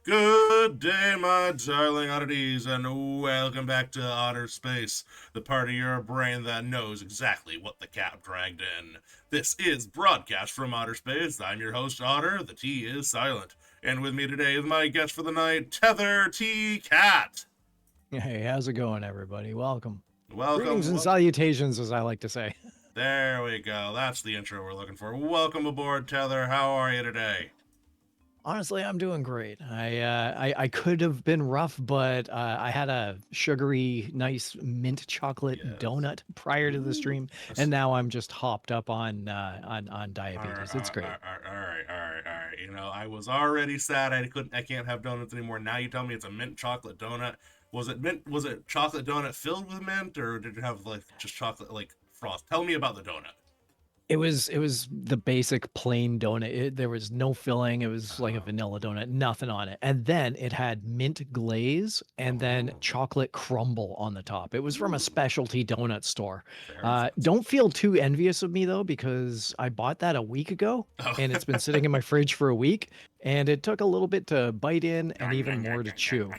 Good day, my darling oddities, and welcome back to Otter Space, the part of your brain that knows exactly what the cat dragged in. This is broadcast from Otter Space. I'm your host, Otter. The T is silent. And with me today is my guest for the night, Tether T Cat. Hey, how's it going, everybody? Welcome. Greetings Welcome. and salutations, as I like to say. There we go. That's the intro we're looking for. Welcome aboard, Tether. How are you today? Honestly, I'm doing great. I could have been rough, but I had a sugary, nice mint chocolate Yes. donut prior to the Ooh. stream, and now I'm just hopped up on All right, diabetes. all It's right, great. all right, all right, all right. You know, I was already sad I can't have donuts anymore. Now you tell me it's a mint chocolate donut. Was it mint? Was it chocolate donut filled with mint, or did it have like just chocolate like frost? Tell me about the donut. It was the basic plain donut. There was no filling. It was like a Oh, vanilla donut, nothing on it. And then it had mint glaze and then oh, chocolate crumble on the top. It was from a ooh, specialty donut store. very fancy. Don't feel too envious of me though, because I bought that a week ago Oh, and it's been sitting in my fridge for a week, and it took a little bit to bite in and even more to chew,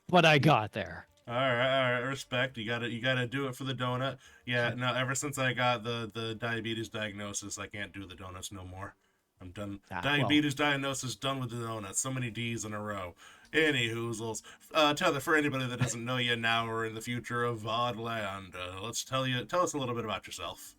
but I got there. all right. Respect. You gotta do it for the donut. Yeah. No. Ever since I got the diabetes diagnosis, I can't do the donuts no more. I'm done. Ah, well, Diabetes diagnosis done with the donuts. So many D's in a row. Any hoozles. Tether, for anybody that doesn't know you now or in the future of VOD land, tell us a little bit about yourself.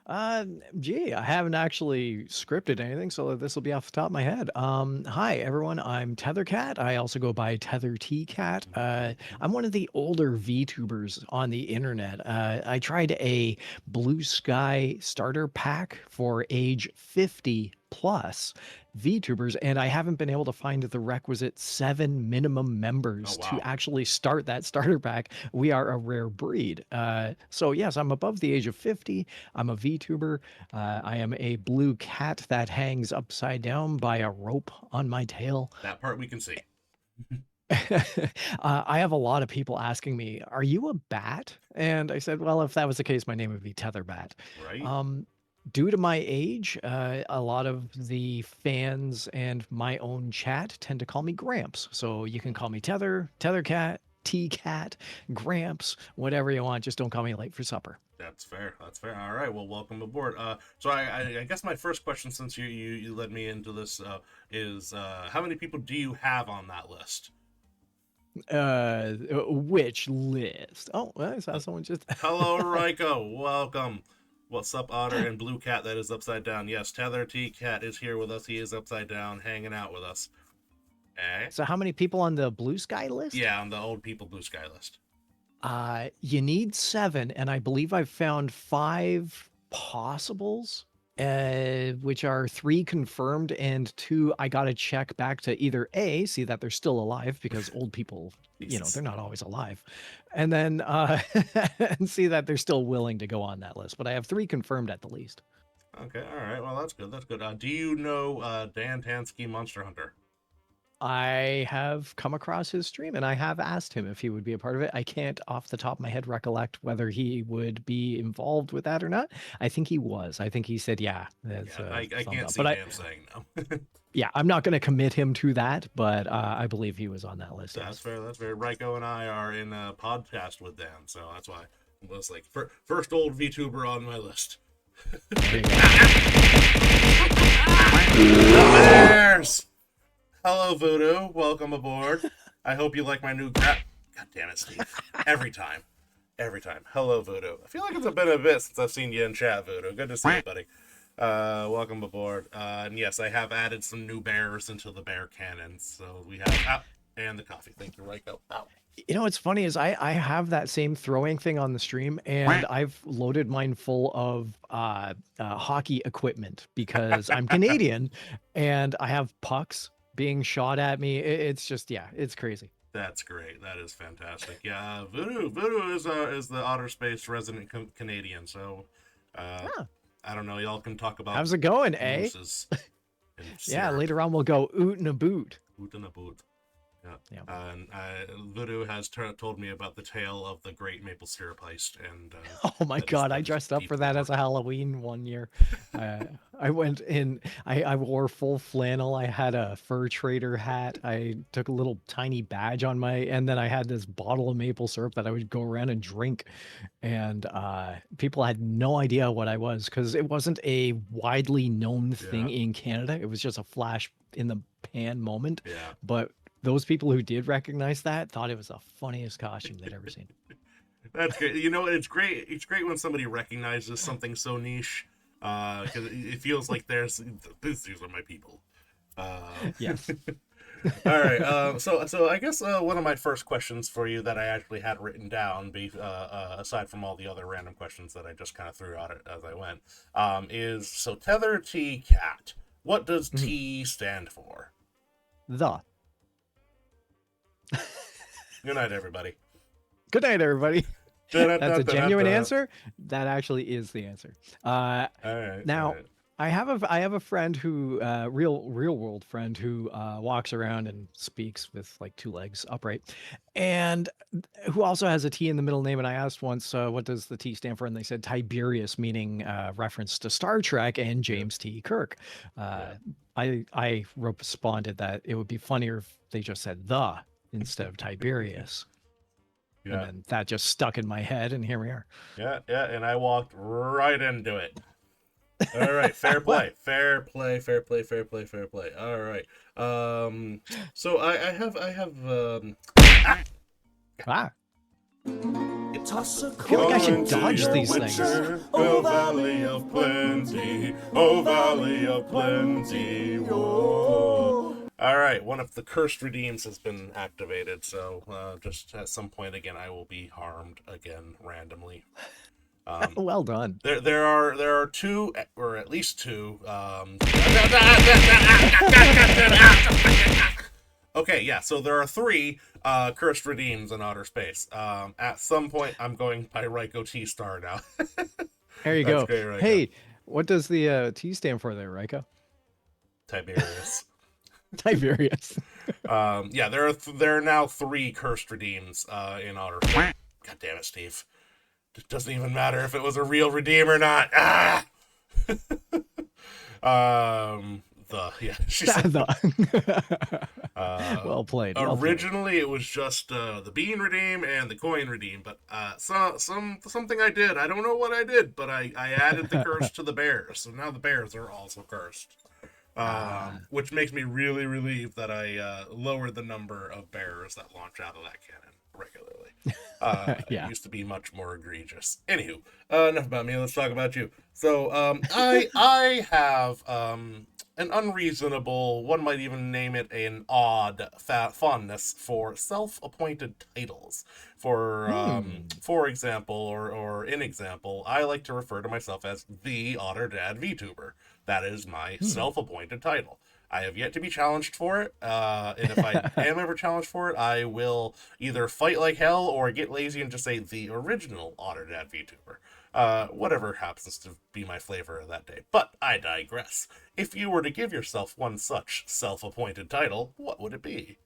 Uh, gee, I haven't actually scripted anything, so this will be off the top of my head. Hi everyone, I'm Tethercat. I also go by Tether T Cat. I'm one of the older VTubers on the internet. I tried a Blue Sky starter pack for age 50 plus VTubers, and I haven't been able to find the requisite 7 minimum Oh members to wow. actually start that starter pack. We are a rare breed. So yes, I'm above the age of 50. I'm a VTuber. I am a blue cat that hangs upside down by a rope on my tail. That part we can see. I have a lot of people asking me, "Are you a bat?" And I said, "Well, if that was the case, my name would be Tetherbat." Right? Um, Due to my age, a lot of the fans and my own chat tend to call me Gramps. So you can call me Tether, Tethercat, T Cat, Gramps, whatever you want. Just don't call me late for supper. That's fair. That's fair. All right. Well, welcome aboard. So I guess my first question, since you led me into this, is how many people do you have on that list? Which list? Oh, I saw Uh, someone just. Hello, Ryko. Welcome. What's up, Otter and Blue Cat? That is upside down. Yes, Tether T Cat is here with us. He is upside down, hanging out with us. Eh? So how many people on the blue sky list? Yeah, on the old people blue sky list. You need 7, and I believe I've found 5 possibles, which are 3 confirmed and 2 I gotta check back to either A, see that they're still alive because old people, Jesus. they're not always alive, and then and see that they're still willing to go on that list. But I have 3 confirmed at the least. Okay. All right. Well, that's good. That's good. Do you know Dan Tansky Monster Hunter? I have come across his stream and I have asked him if he would be a part of it. I can't off the top of my head recollect whether he would be involved with that or not. I think he was. I think he said, yeah, that's Yeah, a I thumbs can't up. see But Dan saying no. yeah, I'm not going to commit him to that, but I believe he was on that list. That's Yes. fair. That's fair. Ryko and I are in a podcast with Dan, so that's why I was like first old VTuber on my list. There you go. Bears. Hello, Voodoo. Welcome aboard. I hope you like my new crap. God damn it, Steve. Every time. Every time. Hello, Voodoo. I feel like it's been a bit since I've seen you in chat, Voodoo. Good to see you, buddy. Welcome aboard. And yes, I have added some new bears into the bear canon. So we have and the coffee. Thank you, Ryko. Ow. What's funny is I have that same throwing thing on the stream, and I've loaded mine full of hockey equipment because I'm Canadian, and I have pucks being shot at me. It's just, yeah, it's crazy. That's great. That is fantastic. Yeah, Voodoo is the Otter Space resident Canadian. So, uh, Huh. I don't know. Y'all can talk about How's it going, eh? mooses and Yeah, syrup. later on we'll go oot and a boot. Boot and a boot. Yeah. Yeah. And Voodoo has told me about the tale of the Great Maple Syrup Heist, and Oh my God, I that is dressed up for deeply that as a horrifying. Halloween one year. I went in, I wore full flannel. I had a fur trader hat. I took a little tiny badge on my, and then I had this bottle of maple syrup that I would go around and drink. And people had no idea what I was because it wasn't a widely known thing Yeah, in Canada. It was just a flash in the pan moment. yeah. But those people who did recognize that thought it was the funniest costume they'd ever seen. That's great. You know, it's great. It's great when somebody recognizes something so niche, because it feels like these are my people. Uh, Yes. all right. So I guess one of my first questions for you that I actually had written down, aside from all the other random questions that I just kind of threw out as I went, is so Tether T Cat. What does Mhm. T stand for? The. Good night, everybody. Good night, everybody. That's a genuine Da-da-da-da-da-da. answer. That actually is the answer. All right, all Now, right. I have a friend who real world friend who walks around and speaks with like two legs upright, and who also has a T in the middle name. And I asked once, what does the T stand for? And they said Tiberius, meaning reference to Star Trek and Yeah, James T. Kirk. yeah. Uh, I responded that it would be funnier if they just said the instead of Tiberius. And Yeah, then that just stuck in my head, and here we are. yeah, yeah, and I walked right into it. All right, fair Well, play, fair play, fair play, fair play, fair play. All right. So ah, ah, Toss a I feel like I coin should going to dodge your these things. witcher, oh valley of plenty, oh valley of plenty. Whoa. All right, one of the cursed redeems has been activated, so just at some point again, I will be harmed again randomly. Um, Well done. there are two, or at least two. Okay, yeah. So there are three cursed redeems in outer space. At some point, I'm going by Ryko T Star now. There you That's go. great, Ryko. Hey, what does the T stand for there, Rika? Tiberius. Tiberius. Yeah, there are now three cursed redeems in outer space. God damn it, Steve. It doesn't even matter if it was a real redeem or not. Ah. Yeah, she said. Uh, Well played. Well played. Originally, it was just the bean redeem and the coin redeem, but something I did. I don't know what I did, but I added the curse to the bears, so now the bears are also cursed. Ah, Which makes me really relieved that I lowered the number of bears that launch out of that cannon regularly. It yeah. used to be much more egregious. Anywho, enough about me. Let's talk about you. So, I have an unreasonable, one might even name it an odd fondness for self-appointed titles. Hmm. For example, or in example, I like to refer to myself as the Otter Dad VTuber. That is my Hmm. self-appointed title. I have yet to be challenged for it, and if I am ever challenged for it, I will either fight like hell or get lazy and just say the original Otter Dad VTuber. Whatever happens to be my flavor of that day. But I digress. If you were to give yourself one such self-appointed title, what would it be?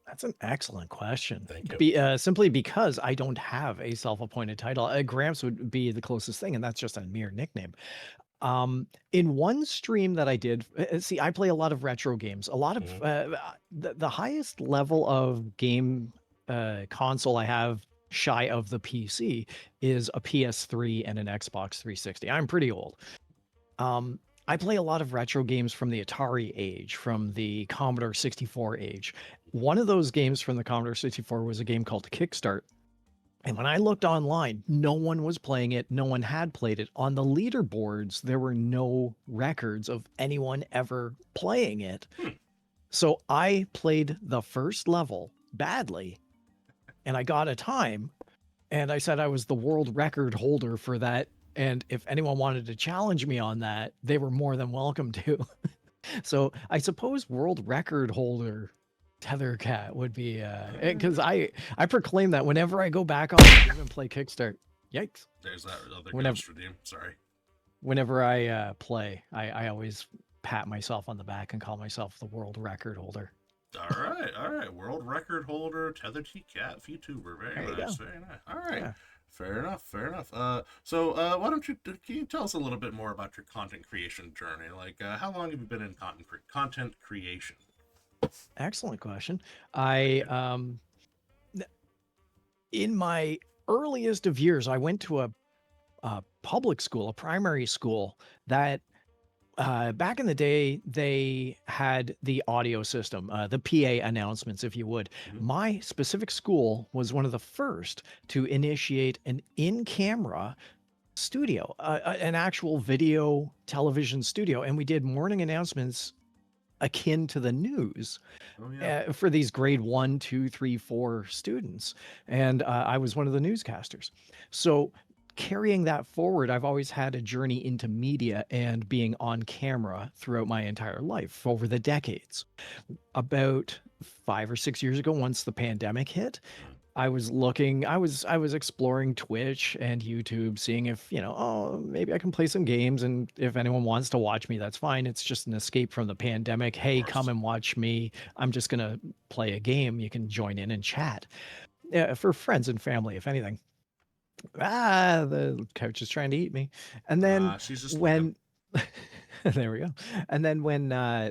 That's an excellent question. Thank you. Simply because I don't have a self-appointed title. Gramps would be the closest thing, and that's just a mere nickname. In one stream that I did, see, I play a lot of retro games. A lot of Mm-hmm. the highest level of game console I have shy of the PC is a PS3 and an Xbox 360. I'm pretty old. Um, I play a lot of retro games from the Atari age, from the Commodore 64 age. One of those games from the Commodore 64 was a game called Kickstart. And when I looked online, no one was playing it. No one had played it. On the leaderboards, there were no records of anyone ever playing it. Hmm. So I played the first level badly and I got a time. And I said I was the world record holder for that. And if anyone wanted to challenge me on that, they were more than welcome to. So I suppose world record holder Tether Cat would be because I proclaim that whenever I go back on the game and play Kickstart. Yikes. There's that other Whenever ghost redeem. Sorry. whenever I play, I always pat myself on the back and call myself the world record holder. All all right. World record holder, Tether T Cat, VTuber. Very There you nice, go. very nice. All right. Yeah. Fair enough, fair enough. Why don't you can you tell us a little bit more about your content creation journey? Like, how long have you been in content creation? Excellent question. Thank I you. In my earliest of years, I went to a public school, a primary school that back in the day, they had the audio system, the PA announcements, if you would. Mhm. My specific school was one of the first to initiate an in camera studio, an actual video television studio. And we did morning announcements akin to the news Oh yeah. for these grade 1, 2, 3, 4 students. And I was one of the newscasters. So carrying that forward, I've always had a journey into media and being on camera throughout my entire life over the decades. About 5 or 6 years ago, once the pandemic hit, Mm. I was exploring Twitch and YouTube, seeing if, oh, maybe I can play some games. And if anyone wants to watch me, that's fine. It's just an escape from the pandemic. Of Hey, come course. and watch me. I'm just gonna play a game. You can join in and chat. For friends and family, if anything. The couch is trying to eat me. And then She's just looking. when there we go. And then when uh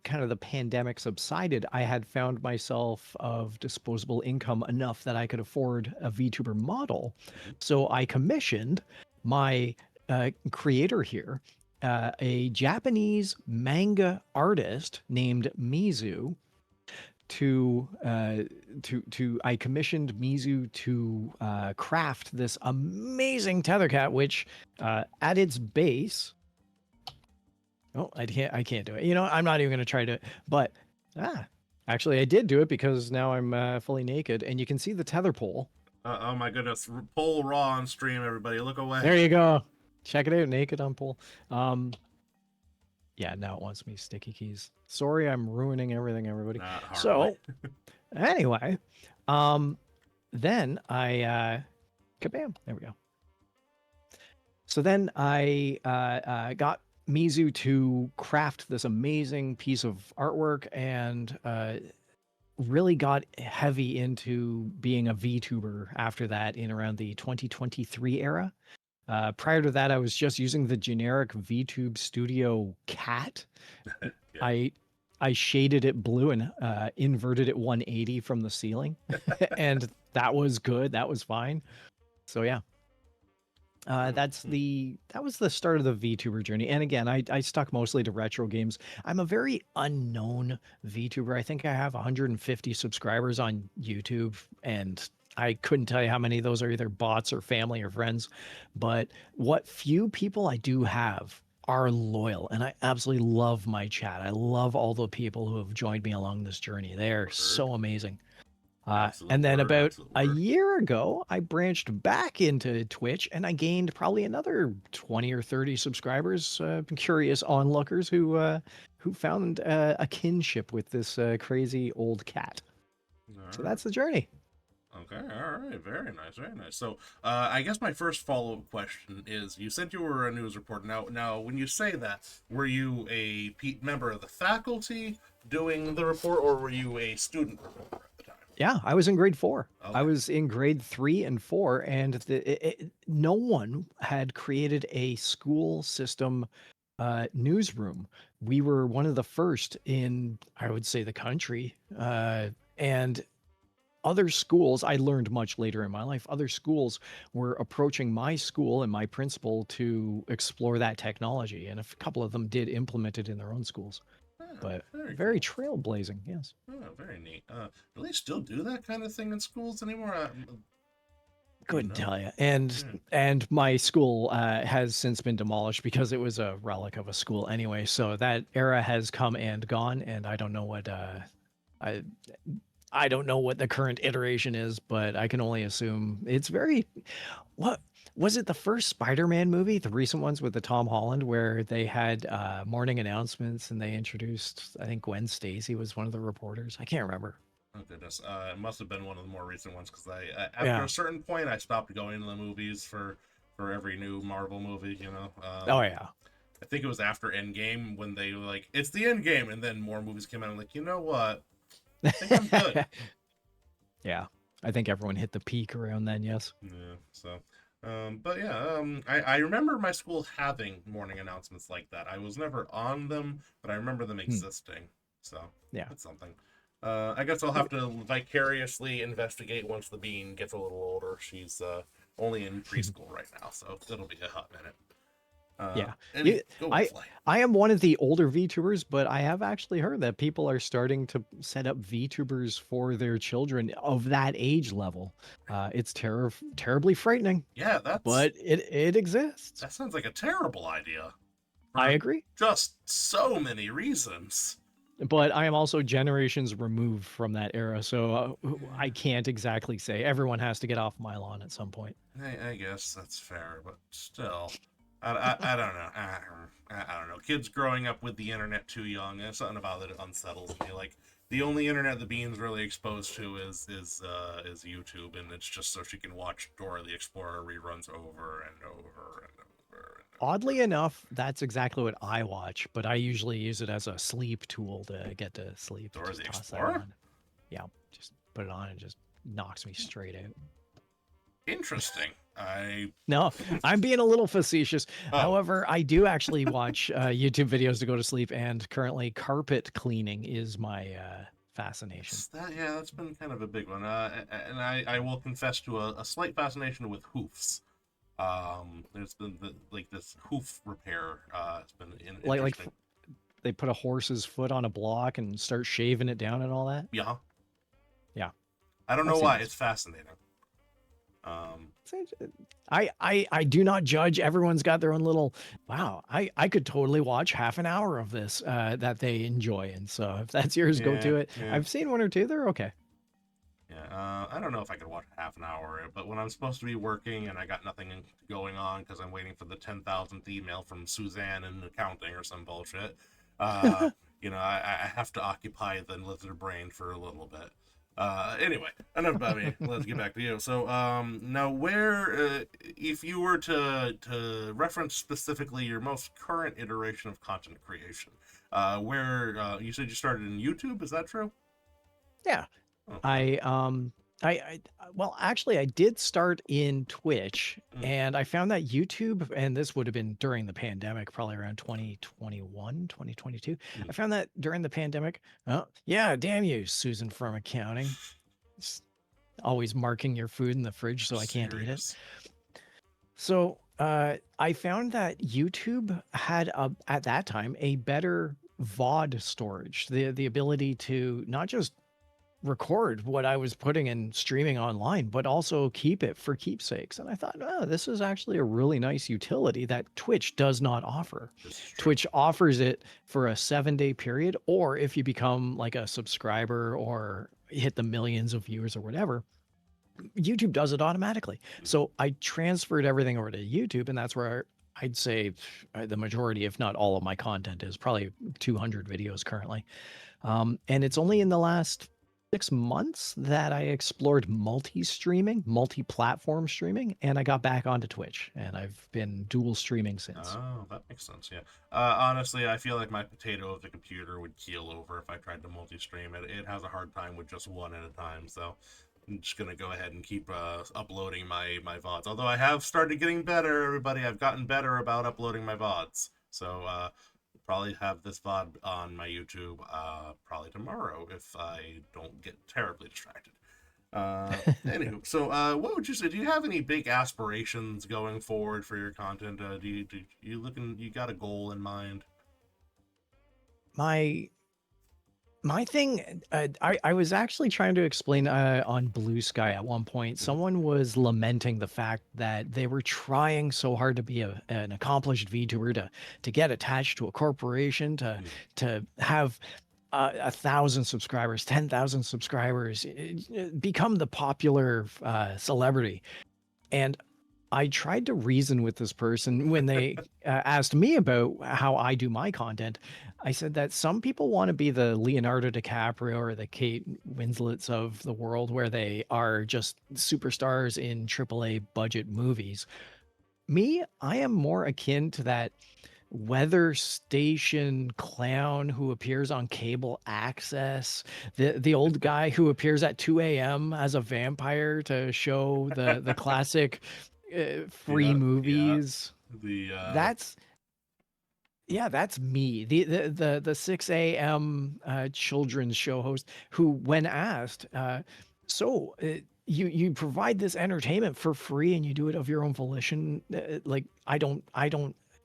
kind of the pandemic subsided, I had found myself of disposable income enough that I could afford a VTuber model. Mhm. So I commissioned my creator here, a Japanese manga artist named Mizu, to I commissioned Mizu to craft this amazing tether cat, which at its base, oh, I can't do it. I'm not even gonna try to. But actually, I did do it because now I'm fully naked, and you can see the tether pole. Oh my goodness! Pull raw on stream, everybody. Look away. There you go. Check it out, naked on pole. Yeah, now it wants me sticky keys. Sorry, I'm ruining everything, everybody. Not hardly. So anyway, then I kabam, there we go. So then I got Mizu to craft this amazing piece of artwork and really got heavy into being a VTuber after that in around the 2023 era. Prior to that, I was just using the generic VTube Studio cat. Yeah. I shaded it blue and inverted it 180 from the ceiling, and that was good. That was fine. So yeah, that was the start of the VTuber journey. And again, I stuck mostly to retro games. I'm a very unknown VTuber. I think I have 150 subscribers on YouTube, and I couldn't tell you how many of those are either bots or family or friends. But what few people I do have are loyal, and I absolutely love my chat. I love all the people who have joined me along this journey. They're Word. so amazing. Absolute And then word, about absolute a word. year ago, I branched back into Twitch, and I gained probably another 20 or 30 subscribers, curious onlookers who found a kinship with this crazy old cat. All So right. that's the journey. Okay, all right, very nice, very nice. So, I guess my first follow-up question is: you said you were a news reporter. Now, when you say that, were you a member of the faculty doing the report, or were you a student reporter at the time? Yeah, I was in grade 4. I Okay. was in grade 3 and 4, and no one had created a school system newsroom. We were one of the first in, I would say, the country. And other schools, I learned much later in my life, other schools were approaching my school and my principal to explore that technology. And a couple of them did implement it in their own schools. Oh, But very very cool. trailblazing, yes. Oh, very neat. Do they still do that kind of thing in schools anymore? Couldn't No. tell you. And Hmm. and my school has since been demolished because it was a relic of a school anyway. So that era has come and gone, and I don't know what I I don't know what the current iteration is, but I can only assume it's very. What was it? The first Spider-Man movie, the recent ones with the Tom Holland, where they had morning announcements and they introduced. I think Gwen Stacy was one of the reporters. I can't remember. Oh goodness, it must have been one of the more recent ones because after Yeah. a certain point, I stopped going to the movies for every new Marvel movie. Oh yeah. I think it was after Endgame when they were like, it's the Endgame, and then more movies came out. I'm like, you know what? I think I'm good. Yeah, I think everyone hit the peak around then. Yes. Yeah. So, but yeah, I remember my school having morning announcements like that. I was never on them, but I remember them Hmm. existing. So Yeah. that's something. I guess I'll have to vicariously investigate once the bean gets a little older. She's only in preschool right now, so it'll be a hot minute. Yeah. Go I fly. I am one of the older VTubers, but I have actually heard that people are starting to set up VTubers for their children of that age level. It's terribly frightening, Yeah, but it exists. that sounds like a terrible idea I for agree. just so many reasons. But I am also generations removed from that era, so I can't exactly say. Everyone has to get off my lawn at some point. I guess that's fair, but still, I don't know. I don't know. Kids growing up with the internet too young, there's something about it that unsettles me. Like the only internet the Bean's really exposed to is YouTube, and it's just so she can watch Dora the Explorer reruns over and over and over and Oddly enough, that's exactly what I watch, but I usually use it as a sleep tool to get to sleep. Dora Just the toss that Explorer? on. Yeah, just put it on and just knocks me straight out. Interesting. No, I'm being a little facetious. Oh. However, I do actually watch YouTube videos to go to sleep, and currently carpet cleaning is my fascination. Yeah, that's been kind of a big one. And I will confess to a slight fascination with hoofs. There's been like this hoof repair. It's been Like interesting. they put a horse's foot on a block and start shaving it down and all that. Yeah. Yeah. I don't I've know seen why. this. It's fascinating. I do not judge. Everyone's got their own little. Wow, I could totally watch half an hour of this that they enjoy, and so if that's yours, go Yeah, to it. yeah. I've seen one or two. They're okay. Yeah, I don't know if I could watch half an hour, but when I'm supposed to be working and I got nothing going on because I'm waiting for the 10,000th email from Suzanne in accounting or some bullshit, I have to occupy the lizard brain for a little bit. Anyway, enough about me. Let's get back to you. So, now where, if you were to reference specifically your most current iteration of content creation, where you said you started in YouTube, is that true? Yeah. Okay. Well, actually, I did start in Twitch, Mm. and I found that YouTube, and this would have been during the pandemic, probably around 2021, 2022. I found that during the pandemic, oh, yeah, damn you, Susan from accounting. It's always marking your food in the fridge so I can't eat it. Serious. So I found that YouTube had at that time a better VOD storage, the ability to not just record what I was putting and streaming online, but also keep it for keepsakes. And I thought, oh, this is actually a really nice utility that Twitch does not offer. Twitch offers it for a 7-day period, or if you become like a subscriber or hit the millions of viewers or whatever, YouTube does it automatically. So I transferred everything over to YouTube, and that's where I'd say the majority, if not all of my content is, probably 200 videos currently. And it's only in the last 6 months that I explored multi-streaming, multi-platform streaming, and I got back onto Twitch, and I've been dual streaming since. Oh, that makes sense. Yeah. Honestly, I feel like my potato of the computer would keel over if I tried to multi-stream it. It has a hard time with just one at a time, so I'm just gonna go ahead and keep uploading my VODs. Although I have started getting better, everybody. I've gotten better about uploading my VODs. So probably have this VOD on my YouTube probably tomorrow if I don't get terribly distracted. Anywho, so what would you say? Do you have any big aspirations going forward for your content? You got a goal in mind? My thing, I was actually trying to explain on Blue Sky at one point. Someone was lamenting the fact that they were trying so hard to be an accomplished VTuber, to get attached to a corporation, to have 1,000 subscribers, 10,000 subscribers, become the popular celebrity. And I tried to reason with this person when they asked me about how I do my content. I said that some people want to be the Leonardo DiCaprio or the Kate Winslets of the world, where they are just superstars in AAA budget movies. Me, I am more akin to that weather station clown who appears on cable access, the old guy who appears at 2 a.m. as a vampire to show the classic free Yeah. movies. The That's Yeah, that's me. The 6 a.m. Children's show host who, when asked, so you provide this entertainment for free and you do it of your own volition. Like I don't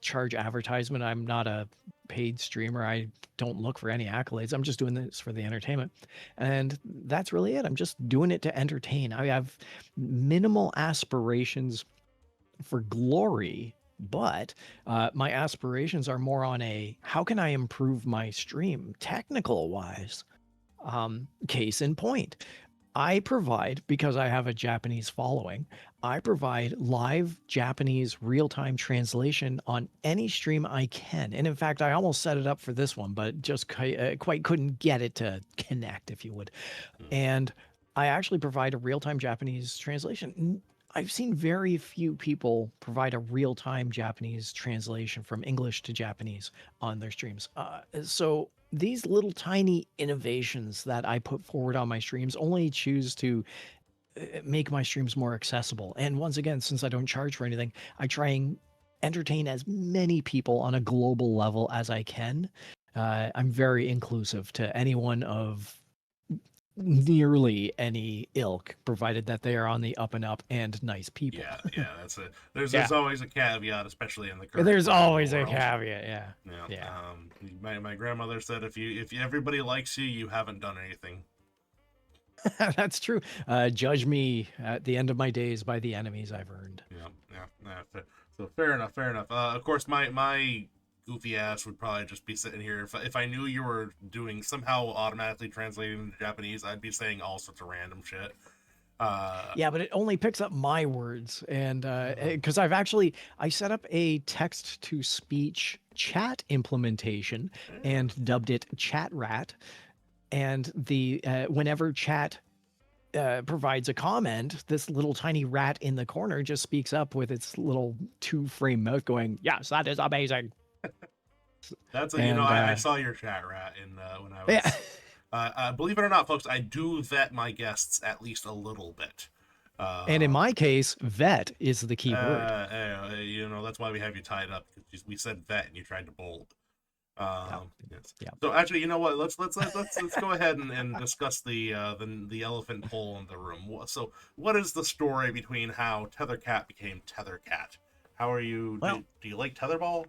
charge advertisement. I'm not a paid streamer. I don't look for any accolades. I'm just doing this for the entertainment, and that's really it. I'm just doing it to entertain. I have minimal aspirations for glory, but my aspirations are more on a how can I improve my stream technical wise. Case in point, I provide, because I have a Japanese following, I provide live Japanese real time translation on any stream I can. And in fact, I almost set it up for this one, but just quite couldn't get it to connect, if you would. And I actually provide a real time Japanese translation. I've seen very few people provide a real time Japanese translation from English to Japanese on their streams. So these little tiny innovations that I put forward on my streams only choose to make my streams more accessible. And once again, since I don't charge for anything, I try and entertain as many people on a global level as I can. I'm very inclusive to anyone of nearly any ilk, provided that they are on the up and up and nice people. yeah, that's it. There's Yeah. always a caveat, especially in the current There's part of the always a world. caveat, yeah. Yeah. Yeah. My grandmother said if everybody likes you, you haven't done anything. That's true. Judge me at the end of my days by the enemies I've earned. Yeah. So fair enough. Of course, my goofy ass would probably just be sitting here if I knew you were doing somehow automatically translating into Japanese, I'd be saying all sorts of random shit. Yeah, but it only picks up my words, and because I set up a text to speech chat implementation and dubbed it Chat Rat, and the whenever chat provides a comment, this little tiny rat in the corner just speaks up with its little 2-frame mouth going, "Yes, that is amazing." That's And I saw your chat rat in when I was. yeah. Believe it or not, folks, I do vet my guests at least a little bit. And in my case, vet is the key word. That's why we have you tied up. We said vet and you tried to bold. Yes. Yeah. So actually, you know what? Let's go ahead and discuss the elephant pole in the room. So, what is the story between how Tethercat became Tethercat? How are you? Well, do you like Tetherball?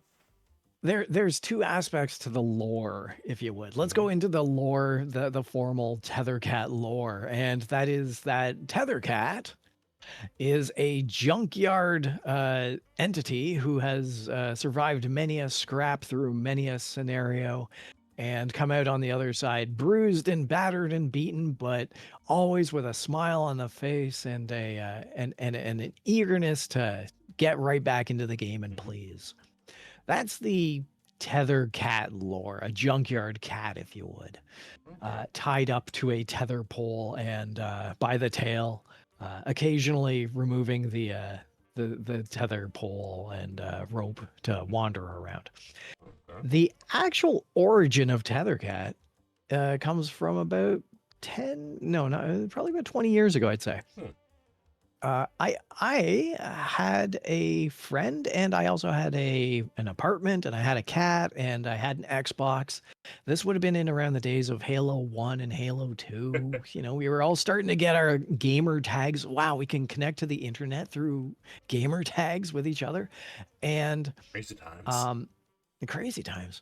There's two aspects to the lore, if you would. Let's go into the lore, the formal Tethercat lore, and that is that Tethercat is a junkyard entity who has survived many a scrap through many a scenario and come out on the other side bruised and battered and beaten, but always with a smile on the face and and an eagerness to get right back into the game and please. That's the tether cat lore, a junkyard cat, if you would, tied up to a tether pole and by the tail, occasionally removing the tether pole and rope to wander around. The actual origin of Tethercat comes from about probably about 20 years ago, I'd say. I had a friend, and I also had an apartment, and I had a cat, and I had an Xbox. This would have been in around the days of Halo 1 and Halo 2. We were all starting to get our gamer tags. Wow, we can connect to the internet through gamer tags with each other. And Crazy times. Crazy times.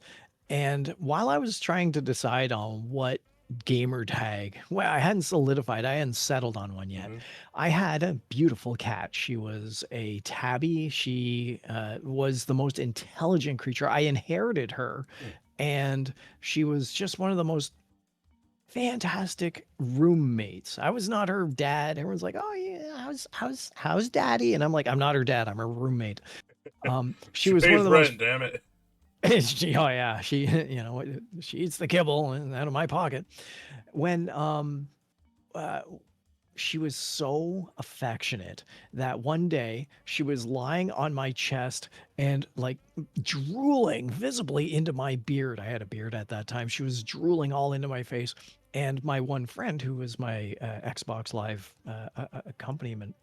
And while I was trying to decide on what gamer tag, well, I hadn't solidified, I hadn't settled on one yet. I had a beautiful cat. She was a tabby. She was the most intelligent creature. I inherited her, and she was just one of the most fantastic roommates. I was not her dad. Everyone's like, "Oh yeah, how's daddy?" And I'm like, "I'm not her dad. I'm her roommate." She was one of the most. Damn it. She she eats the kibble and out of my pocket. When she was so affectionate that one day she was lying on my chest and like drooling visibly into my beard. I had a beard at that time. She was drooling all into my face. And my one friend, who was my Xbox Live accompaniment,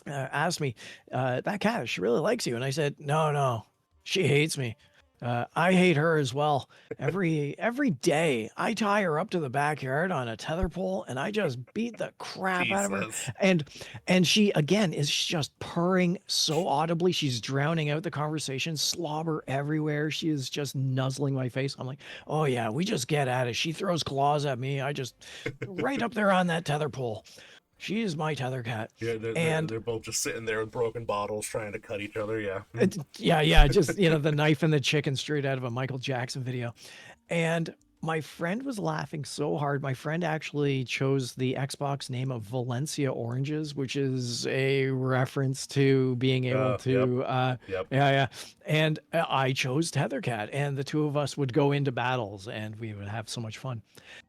asked me, "That cat, she really likes you." And I said, "No, no, she hates me. I hate her as well. Every day, I tie her up to the backyard on a tether pole, and I just beat the crap out of her. Jesus. And she again is just purring so audibly. She's drowning out the conversation, slobber everywhere. She is just nuzzling my face. I'm like, oh yeah, we just get at it. She throws claws at me. I just right up there on that tether pole. She is my tether cat. Yeah, And they're both just sitting there with broken bottles trying to cut each other. Yeah. yeah, just the knife and the chicken straight out of a Michael Jackson video. And my friend was laughing so hard. My friend actually chose the Xbox name of Valencia Oranges, which is a reference to being able Yep. to Yep. yeah. And I chose Tethercat, and the two of us would go into battles and we would have so much fun.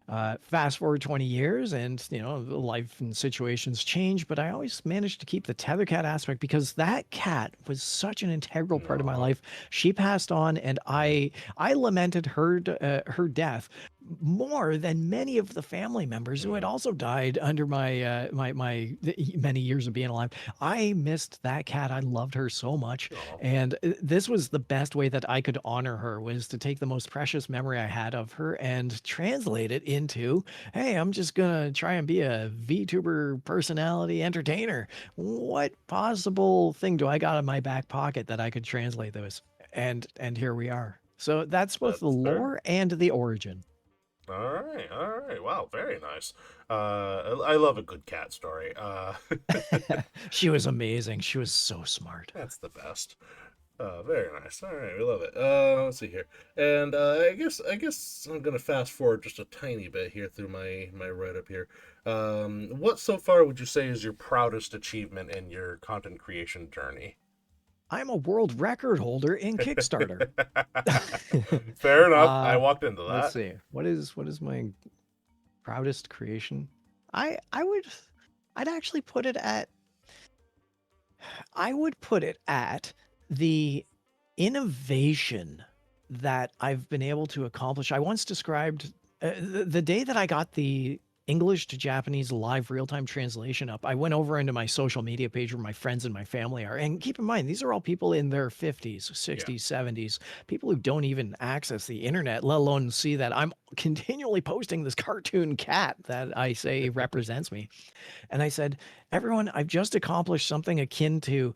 Fast forward 20 years and life and situations change, but I always managed to keep the Tethercat aspect because that cat was such an integral part of my Aw. life. She passed on, and I lamented her death more than many of the family members who had also died under my many years of being alive. I missed that cat. I loved her so much. Aw. And this was the best way that I could honor her, was to take the most precious memory I had of her and translate it into, hey, I'm just gonna try and be a VTuber personality entertainer. What possible thing do I got in my back pocket that I could translate those? And here we are. So that's both the That's fair. lore and the origin. All right, all right. Wow, very nice. I love a good cat story. She was amazing. She was so smart. That's the best. Very nice. All right, we love it. Let's see here, and I guess I'm gonna fast forward just a tiny bit here through my write up here. What so far would you say is your proudest achievement in your content creation journey? I'm a world record holder in Kickstarter. Fair enough. I walked into that. Let's see. What is my proudest creation? I'd actually put it at I would put it at the innovation that I've been able to accomplish. I once described the day that I got the English to Japanese live real-time translation up. I went over into my social media page where my friends and my family are. And keep in mind, these are all people in their 50s, 60s, 70s, people who don't even access the internet, let alone see that I'm continually posting this cartoon cat that I say represents me. And I said, everyone, I've just accomplished something akin to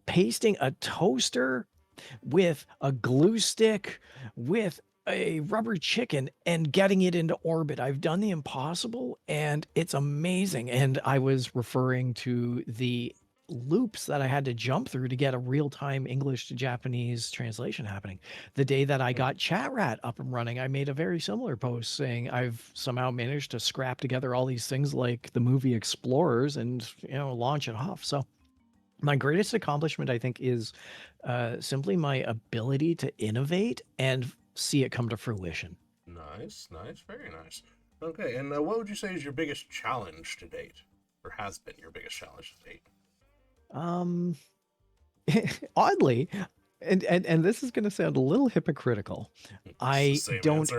pasting a toaster with a glue stick with a rubber chicken and getting it into orbit. I've done the impossible and it's amazing. And I was referring to the loops that I had to jump through to get a real-time English to Japanese translation happening. The day that I got Chat Rat up and running, I made a very similar post saying I've somehow managed to scrap together all these things like the movie Explorers and launch it off. So my greatest accomplishment, I think, is simply my ability to innovate and see it come to fruition. Nice, very nice. Okay, and what would you say is your biggest challenge to date, or has been your biggest challenge to date? Oddly, and this is going to sound a little hypocritical. I don't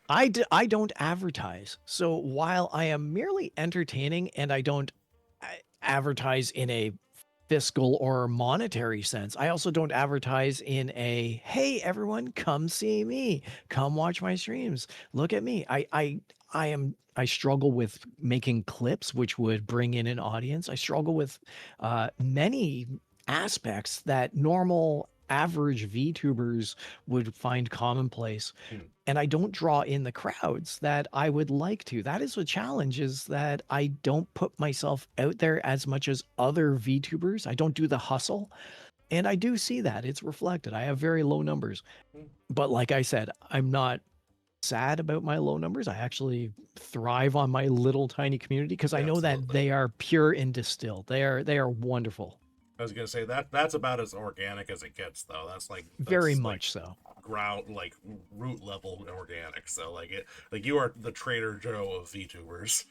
I don't advertise. So while I am merely entertaining and I don't advertise in a fiscal or monetary sense, I also don't advertise in a, hey everyone, come see me, come watch my streams, look at me. I struggle with making clips which would bring in an audience. I struggle with many aspects that normal average VTubers would find commonplace. And I don't draw in the crowds that I would like to. That is a challenge, is that I don't put myself out there as much as other VTubers. I don't do the hustle. And I do see that it's reflected. I have very low numbers. But like I said, I'm not sad about my low numbers. I actually thrive on my little tiny community because I know that they are pure and distilled. They are wonderful. I was gonna say that's about as organic as it gets, though. That's very much so. root level organic. So like you are the Trader Joe of VTubers.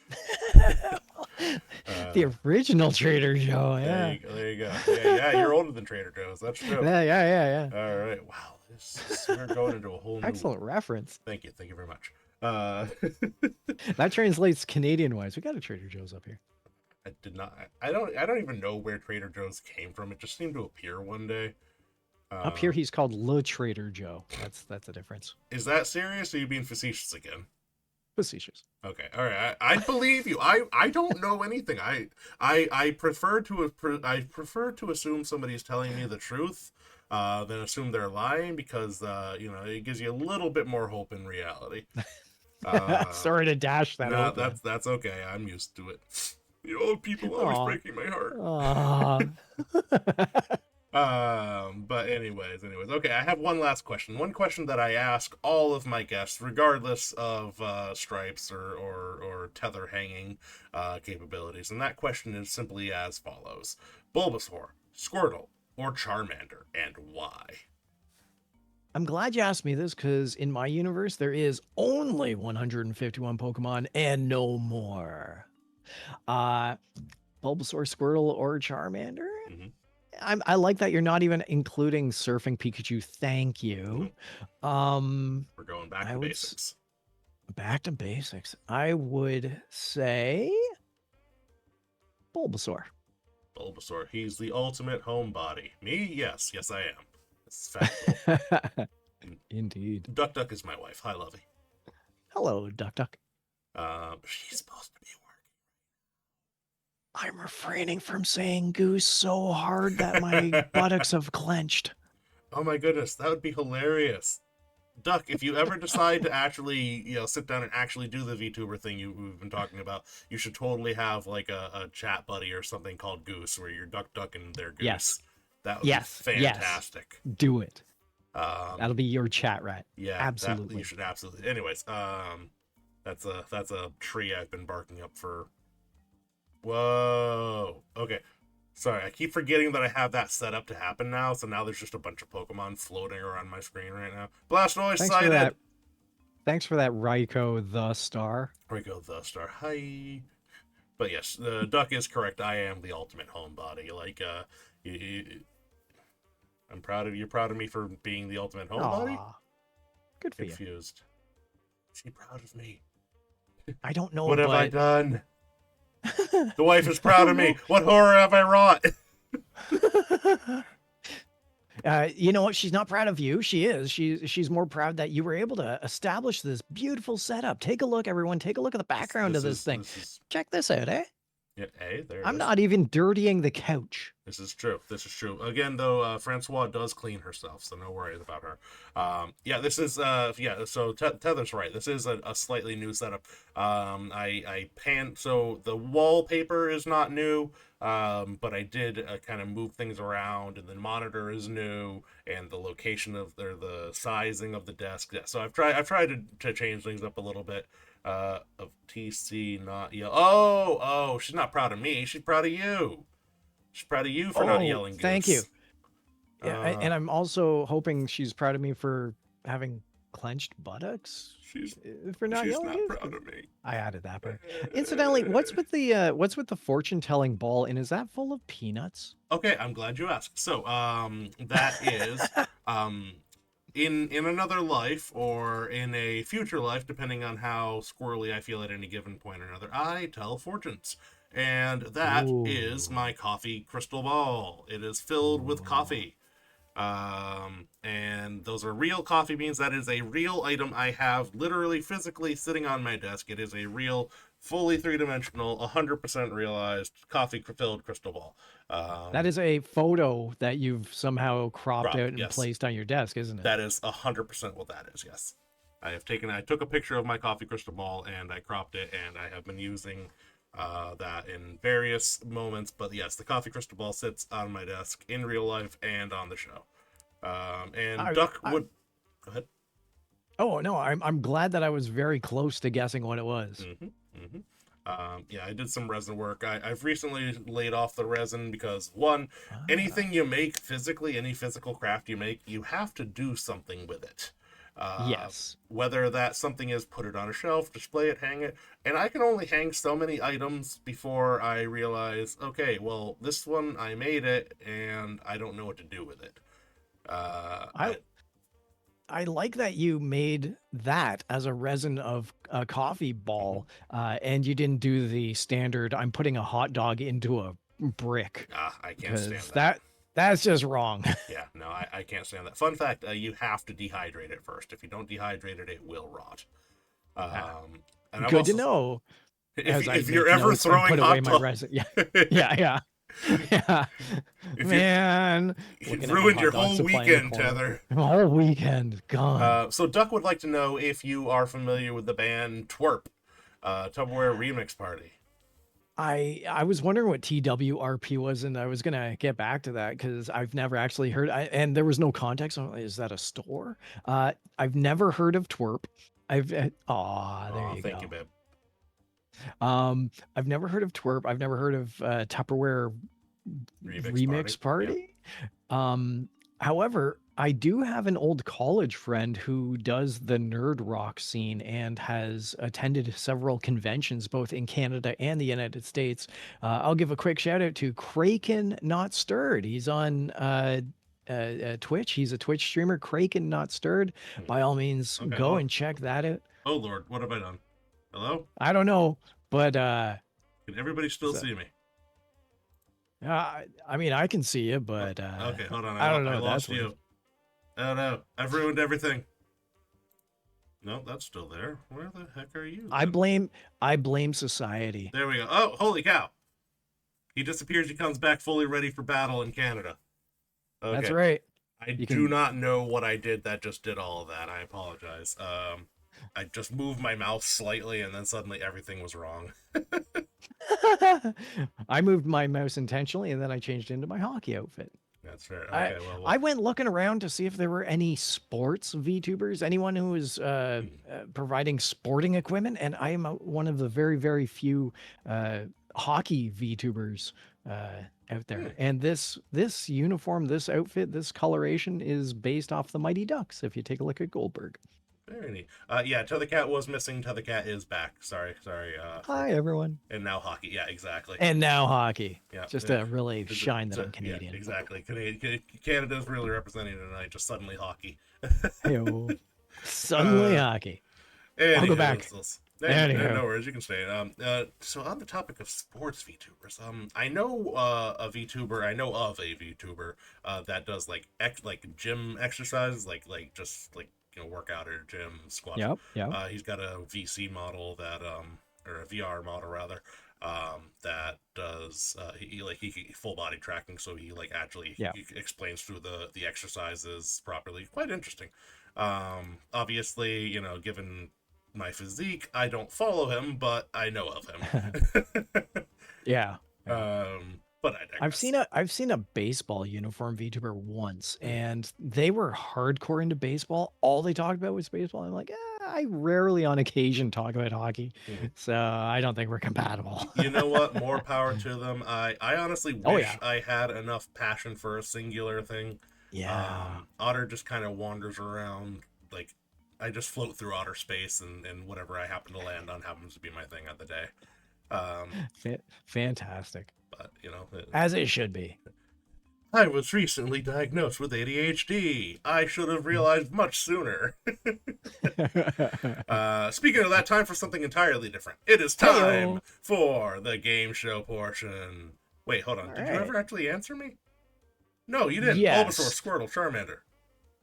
The original Trader Joe, yeah. There you go. Yeah, you're older than Trader Joe's. That's true. Yeah. All right. Wow. We're going into a whole new. Excellent reference. Thank you very much. That translates Canadian-wise. We got a Trader Joe's up here. I did not. I don't even know where Trader Joe's came from. It just seemed to appear one day. Up here, he's called Le Trader Joe. That's a difference. Is that serious? Or are you being facetious again? Facetious. Okay, all right. I believe you. I don't know anything. I prefer to assume somebody's telling me the truth, than assume they're lying because it gives you a little bit more hope in reality. Sorry to dash that. No, that's okay. I'm used to it. The old people always breaking my heart. But anyways, okay, I have one last question. One question that I ask all of my guests, regardless of stripes or tether hanging capabilities, and that question is simply as follows: Bulbasaur, Squirtle, or Charmander, and why? I'm glad you asked me this because in my universe there is only 151 Pokemon and no more. Bulbasaur, Squirtle, or Charmander? Mm-hmm. I like that you're not even including Surfing Pikachu. Thank you. We're going back to basics. Back to basics. I would say Bulbasaur. Bulbasaur. He's the ultimate homebody. Me? Yes, I am. It's factual. Indeed. Duck Duck is my wife. Hi, Lovey. Hello, Duck Duck. She's supposed to be working. I'm refraining from saying goose so hard that my buttocks have clenched. Oh my goodness, that would be hilarious. Duck, if you ever decide to actually, sit down and actually do the VTuber thing we've been talking about, you should totally have like a chat buddy or something called Goose, where you're Duck and they're Goose. Yes. That would be fantastic. Yes. Do it. That'll be your chat rat. Yeah, absolutely. You should absolutely. Anyways, that's a tree I've been barking up for. Whoa. Okay. Sorry, I keep forgetting that I have that set up to happen now, so now there's just a bunch of Pokemon floating around my screen right now. Blastoise sighted! Thanks for that, Raikou the Star. Raikou the Star, hi! But yes, the Duck is correct. I am the ultimate homebody. Like, I'm proud of you. You're proud of me for being the ultimate homebody? Good for Confused. Is she proud of me? I don't know, What have I done? The wife is proud of me. What horror have I wrought? You know what? She's not proud of you. She is. She's more proud that you were able to establish this beautiful setup. Take a look, everyone. Take a look at the background of this thing. Check this out, eh? Yeah, hey, there. I'm not even dirtying the couch. This is true. Again, though, Francois does clean herself, so no worries about her. This is so Tether's right. This is a slightly new setup. So the wallpaper is not new, but I did kind of move things around, and the monitor is new, and the location of the sizing of the desk. Yeah, so I've tried to change things up a little bit. Of TC not yell. Oh, she's not proud of me. She's proud of you. She's proud of you for not yelling. Goose. Thank you. Yeah, and I'm also hoping she's proud of me for having clenched buttocks. She's not proud of me. I added that part. Incidentally, what's with the fortune telling ball, and is that full of peanuts? Okay, I'm glad you asked. So, that is in another life or in a future life, depending on how squirrely I feel at any given point or another, I tell fortunes. And that is my coffee crystal ball. It is filled with coffee. And those are real coffee beans. That is a real item I have literally physically sitting on my desk. It is a real, fully three-dimensional, 100% realized coffee-filled crystal ball. That is a photo that you've somehow cropped out and placed on your desk, isn't it? That is 100% what that is, yes. I took a picture of my coffee crystal ball, and I cropped it, and I have been using that in various moments. But yes, the coffee crystal ball sits on my desk in real life and on the show. Duck would... Go ahead. Oh, no, I'm glad that I was very close to guessing what it was. Yeah, I did some resin work. I've recently laid off the resin because one, anything you make physically, any physical craft you make, you have to do something with it. Yes. Whether that something is put it on a shelf, display it, hang it, and I can only hang so many items before I realize, okay, well, this one I made it, and I don't know what to do with it. I like that you made that as a resin of a coffee ball, and you didn't do the standard. I'm putting a hot dog into a brick I can't stand because that. that's just wrong. Yeah, no, I can't stand that. Fun fact: you have to dehydrate it first. If you don't dehydrate it, it will rot. And I've Good also, to know. As I if you're make ever notes and throwing put away hot my dog, resin, yeah, yeah. Yeah. If Man, you've looking at my ruined hot your dog whole supply in the weekend, corner. Tether. My whole weekend gone. So Duck would like to know if you are familiar with the band Twerp, Tupperware Remix Party. I was wondering what TWRP was, and I was gonna get back to that because I've never actually heard. And there was no context. Is that a store? I've never heard of Twerp. There you Thank go. you, babe. I've never heard of Twerp. I've never heard of Tupperware Remix Party. However, I do have an old college friend who does the nerd rock scene and has attended several conventions both in Canada and the United States. I'll give a quick shout out to Kraken Not Stirred. He's on Twitch. He's a Twitch streamer, Kraken Not Stirred. By all means, go and check that out. Oh Lord, what have I done? Hello? I don't know, but can everybody still see me? I mean, I can see you, but okay, hold on. I don't know. I lost you. Weird. Oh no, I've ruined everything. No, that's still there. Where the heck are you? Then? I blame society. There we go. Oh, holy cow! He disappears. He comes back fully ready for battle in Canada. Okay. That's right. I do not know what I did that just did all of that. I apologize. I just moved my mouse slightly, and then suddenly everything was wrong. I moved my mouse intentionally, and then I changed into my hockey outfit. That's fair. Okay, I went looking around to see if there were any sports VTubers, anyone who was providing sporting equipment, and I am one of the very, very few hockey VTubers out there. And this uniform, this outfit, this coloration is based off the Mighty Ducks. If you take a look at Goldberg. Very neat. Yeah, Tethercat was missing. Tethercat is back. Sorry. Hi, everyone. And now hockey. Yeah, exactly. And now hockey. Yeah. Just to really shine that I'm Canadian. Yeah, exactly. Canada's really representing tonight. Just suddenly hockey. Hey-o. Suddenly hockey. I'll go back. No worries. You can stay. So on the topic of sports VTubers, I know of a VTuber that does like gym exercises, like workout at a gym, squat. Yep. He's got a VC model that or a VR model rather, that does he full body tracking, so he actually he explains through the exercises properly. Quite interesting. Obviously, given my physique, I don't follow him, but I know of him. Yeah. But I've seen a baseball uniform VTuber once, and they were hardcore into baseball. All they talked about was baseball. I'm like, I rarely on occasion talk about hockey, so I don't think we're compatible. You know what? More power to them. I honestly wish I had enough passion for a singular thing. Yeah. Otter just kind of wanders around. Like, I just float through outer space, and whatever I happen to land on happens to be my thing of the day. Fantastic. But, as it should be. I was recently diagnosed with ADHD. I should have realized much sooner. Speaking of that, time for something entirely different. It is time for the game show portion. Wait, hold on. Did you ever actually answer me? No, you didn't. Yes. Bulbasaur, Squirtle, Charmander.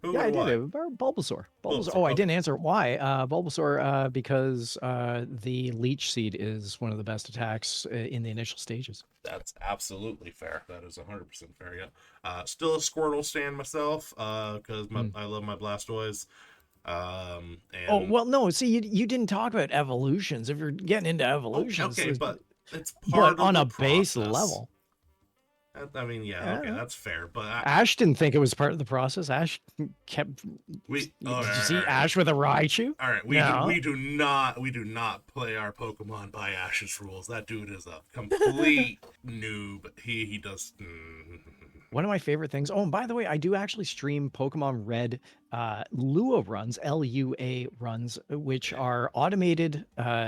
Yeah, I did. Bulbasaur. Oh, I didn't answer why. Bulbasaur, because the Leech Seed is one of the best attacks in the initial stages. That's absolutely fair. That is 100% fair, yeah. Still a Squirtle stand myself, because I love my Blastoise. No, see, you didn't talk about evolutions. If you're getting into evolutions. Okay, but it's part of on the a base process. level. I mean, yeah, okay, that's fair. But Ash didn't think it was part of the process. Ash kept. Did you see Ash with a Raichu? All right, No. we do not play our Pokemon by Ash's rules. That dude is a complete noob. He does. One of my favorite things. Oh, and by the way, I do actually stream Pokemon Red Lua runs, LUA runs, which are automated,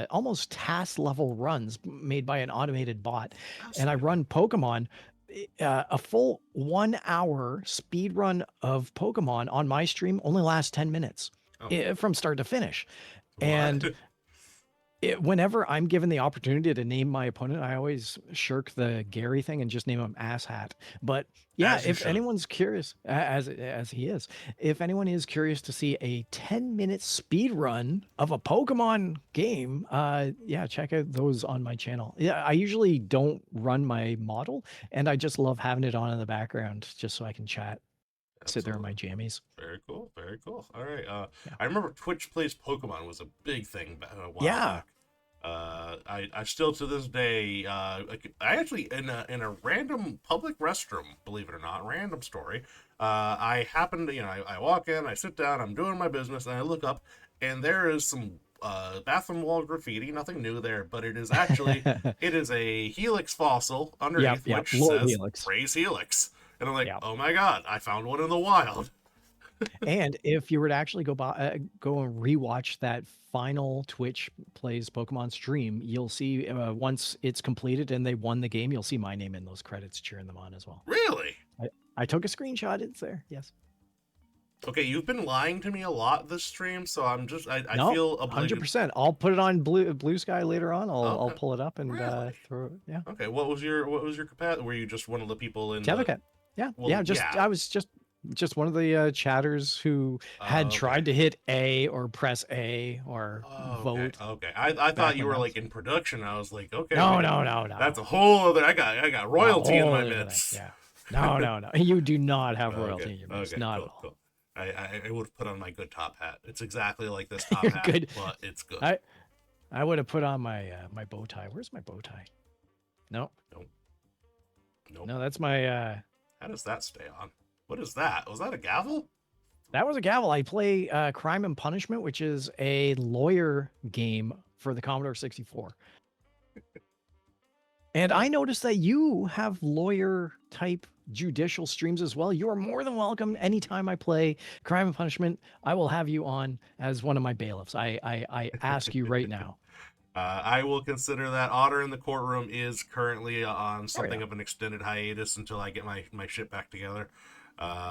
almost task level runs made by an automated bot. And I run Pokemon, a full 1 hour speed run of Pokemon on my stream only lasts 10 minutes from start to finish. What? And whenever I'm given the opportunity to name my opponent, I always shirk the Gary thing and just name him Asshat. But yeah, if anyone's curious, as he is, if anyone is curious to see a 10-minute speed run of a Pokemon game, yeah, check out those on my channel. Yeah, I usually don't run my model, and I just love having it on in the background just so I can chat. Sit there in my jammies. Very cool. Very cool. All right. I remember Twitch Plays Pokemon was a big thing a while back. I still to this day, I actually in a random public restroom, believe it or not, random story. I happened to, I walk in, I sit down, I'm doing my business, and I look up, and there is some bathroom wall graffiti. Nothing new there, but it is actually it is a Helix fossil underneath which says Helix. "Praise Helix." And I'm like, oh my god, I found one in the wild. And if you were to actually go and rewatch that final Twitch Plays Pokemon stream, you'll see once it's completed and they won the game, you'll see my name in those credits cheering them on as well. Really? I took a screenshot. It's there. Yes. Okay, you've been lying to me a lot this stream, so I feel obligated. 100%. I'll put it on Blue Sky later on. I'll pull it up and throw it. Yeah. Okay, what was your capacity? Were you just one of the people in Tethercat? Yeah. Well, I was just one of the chatters who had tried to hit A or press A or vote. Okay. I thought you were like in production. I was like, okay. No. That's a whole other. I got royalty in my midst. Yeah. No. You do not have royalty in your midst. Not at all. Cool. I would have put on my good top hat. It's exactly like this top hat, but it's good. I would have put on my my bow tie. Where's my bow tie? Nope. No, that's my. How does that stay on? What is that? Was that a gavel? That was a gavel. I play Crime and Punishment, which is a lawyer game for the Commodore 64. And I noticed that you have lawyer type judicial streams as well. You are more than welcome. Anytime I play Crime and Punishment, I will have you on as one of my bailiffs. I ask you right now. I will consider that. Otter in the Courtroom is currently on something of an extended hiatus until I get my shit back together.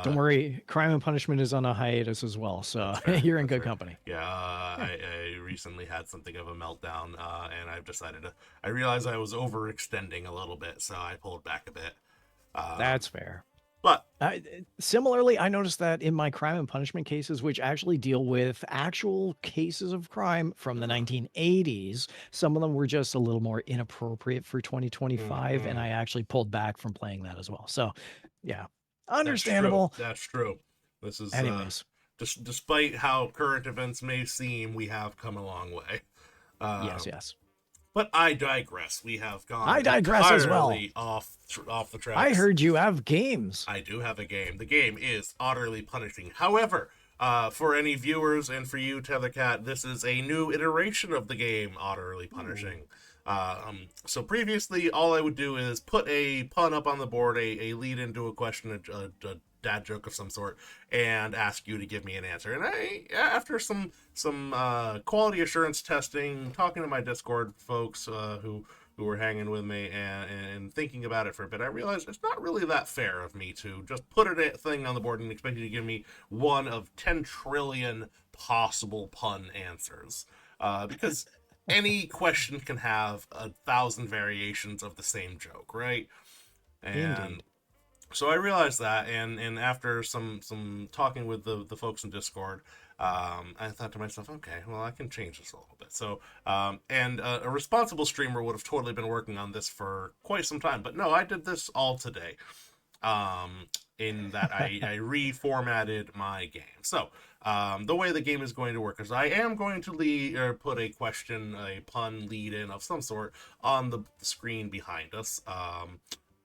Don't worry, Crime and Punishment is on a hiatus as well, so you're in good company. Yeah, I recently had something of a meltdown, and I've decided I realized I was overextending a little bit, so I pulled back a bit. That's fair. But similarly, I noticed that in my Crime and Punishment cases, which actually deal with actual cases of crime from the 1980s, some of them were just a little more inappropriate for 2025, and I actually pulled back from playing that as well. So, yeah, understandable. That's true. This is, anyways, despite how current events may seem, we have come a long way. Yes. But I digress. We have gone. I digress as well. Off the tracks. I heard you have games. I do have a game. The game is Utterly Punishing. However, for any viewers and for you, Tethercat, this is a new iteration of the game, Utterly Punishing. So previously, all I would do is put a pun up on the board, a lead into a question, a dad joke of some sort, and ask you to give me an answer. And after some quality assurance testing, talking to my Discord folks who were hanging with me and thinking about it for a bit, I realized it's not really that fair of me to just put a thing on the board and expect you to give me one of 10 trillion possible pun answers. Because any question can have 1,000 variations of the same joke, right? And Indeed. So I realized that, and after some talking with the folks in Discord, I thought to myself, okay, well, I can change this a little bit. So, a responsible streamer would have totally been working on this for quite some time, but no, I did this all today. In that I reformatted my game. So, the way the game is going to work is I am going to put a question, a pun lead in of some sort on the screen behind us.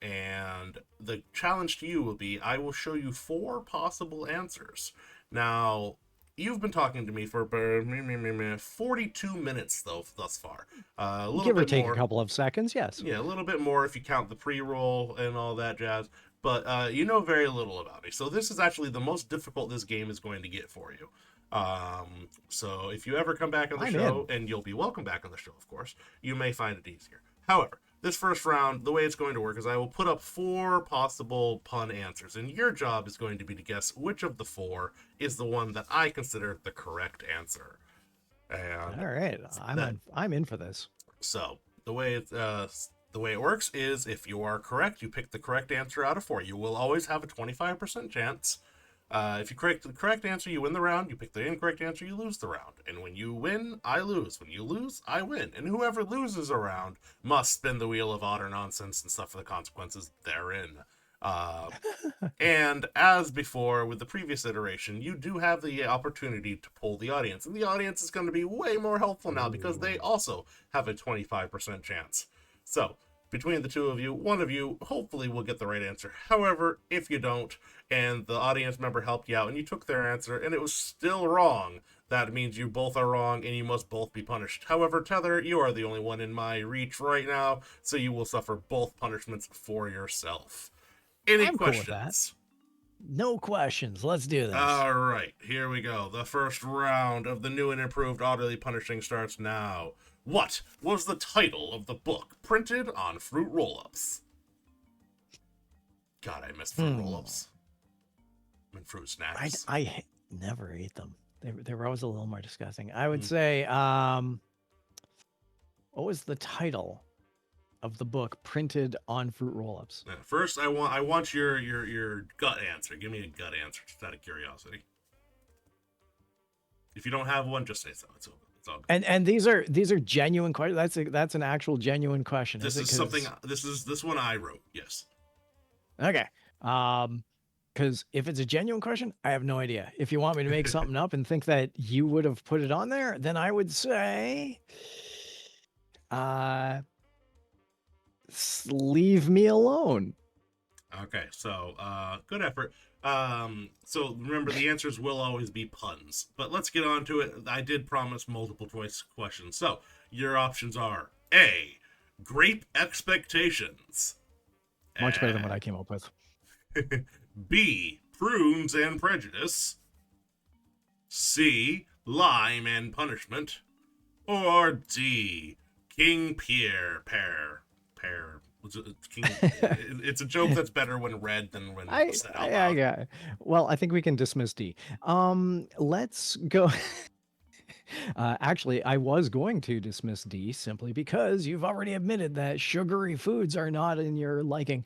And the challenge to you will be, I will show you 4 possible answers. Now, you've been talking to me for 42 minutes, though, thus far. A little Give or bit take more. a couple of seconds, yes. Yeah, a little bit more if you count the pre-roll and all that jazz. But you know very little about me. So this is actually the most difficult this game is going to get for you. So if you ever come back on the show, and you'll be welcome back on the show, of course, you may find it easier. However, this first round, the way it's going to work is I will put up 4 possible pun answers, and your job is going to be to guess which of the 4 is the one that I consider the correct answer. And all right, I'm in for this. So the way it works is, if you are correct, you pick the correct answer out of 4. You will always have a 25% chance. If you correct the correct answer, you win the round. You pick the incorrect answer, you lose the round. And when you win, I lose. When you lose, I win. And whoever loses a round must spin the wheel of Otter nonsense and suffer the consequences therein. And as before, with the previous iteration, you do have the opportunity to poll the audience. And the audience is going to be way more helpful now because they also have a 25% chance. So, between the two of you, one of you hopefully will get the right answer. However, if you don't, and the audience member helped you out and you took their answer and it was still wrong, that means you both are wrong and you must both be punished. However, Tether, you are the only one in my reach right now, so you will suffer both punishments for yourself. Any I'm questions? cool with that. No questions. Let's do this. All right, here we go. The first round of the new and improved Orderly Punishing starts now. What was the title of the book printed on fruit roll-ups? God, I miss fruit roll-ups. And fruit snacks. I never ate them. They were always a little more disgusting. I would say, what was the title of the book printed on fruit roll-ups? First, I want your gut answer. Give me a gut answer, just out of curiosity. If you don't have one, just say so. It's all good. And these are genuine questions. That's an actual genuine question. This is something. This one I wrote. Yes. Okay. Because if it's a genuine question, I have no idea. If you want me to make something up and think that you would have put it on there, then I would say, leave me alone. Okay, so good effort. So remember, the answers will always be puns, but let's get on to it. I did promise multiple choice questions. So your options are A, Grape Expectations. Much better than what I came up with. B, Prunes and Prejudice. C, Lime and Punishment. Or D, King Pierre Pear. It's a joke that's better when read than when said out loud. Yeah. Well, I think we can dismiss D. Let's go. Actually, I was going to dismiss D simply because you've already admitted that sugary foods are not in your liking.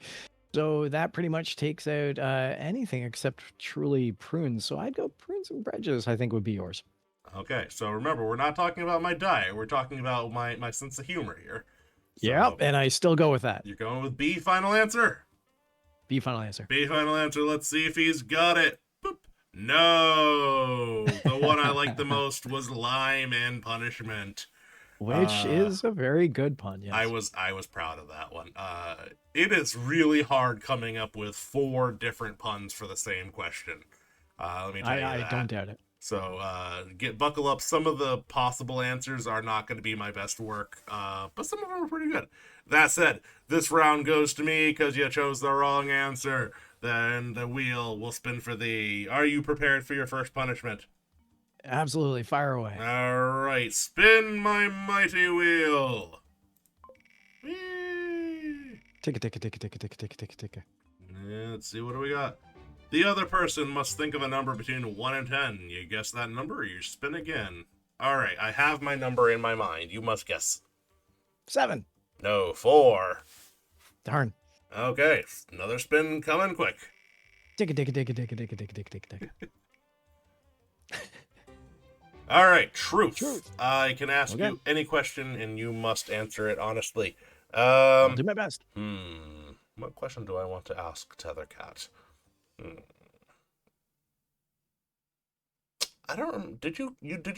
So that pretty much takes out anything except truly prunes. So I'd go Prunes and Prejudice, I think would be yours. Okay, so remember, we're not talking about my diet. We're talking about my sense of humor here. So, yep, and I still go with that. You're going with B, final answer? B, final answer. B, final answer. Let's see if he's got it. Boop. No! The one I liked the most was Lime and Punishment. Which is a very good pun, yes. I was proud of that one. It is really hard coming up with 4 different puns for the same question. Let me tell you that. I don't doubt it. So buckle up. Some of the possible answers are not going to be my best work, but some of them are pretty good. That said, this round goes to me because you chose the wrong answer. Then the wheel will spin for thee. Are you prepared for your first punishment? Absolutely. Fire away. All right. Spin my mighty wheel. Ticka, ticka, ticka, ticka, ticka, ticka, ticka, ticka. Let's see, what do we got? The other person must think of a number between 1 and 10. You guess that number or you spin again. All right, I have my number in my mind. You must guess. 7. No, 4. Darn. Okay, another spin coming quick. Ticka, ticka, ticka, ticka, ticka, ticka, ticka, ticka. All right, truth. Truth. I can ask you any question and you must answer it honestly. I'll do my best. What question do I want to ask Tethercat? I don't. Did you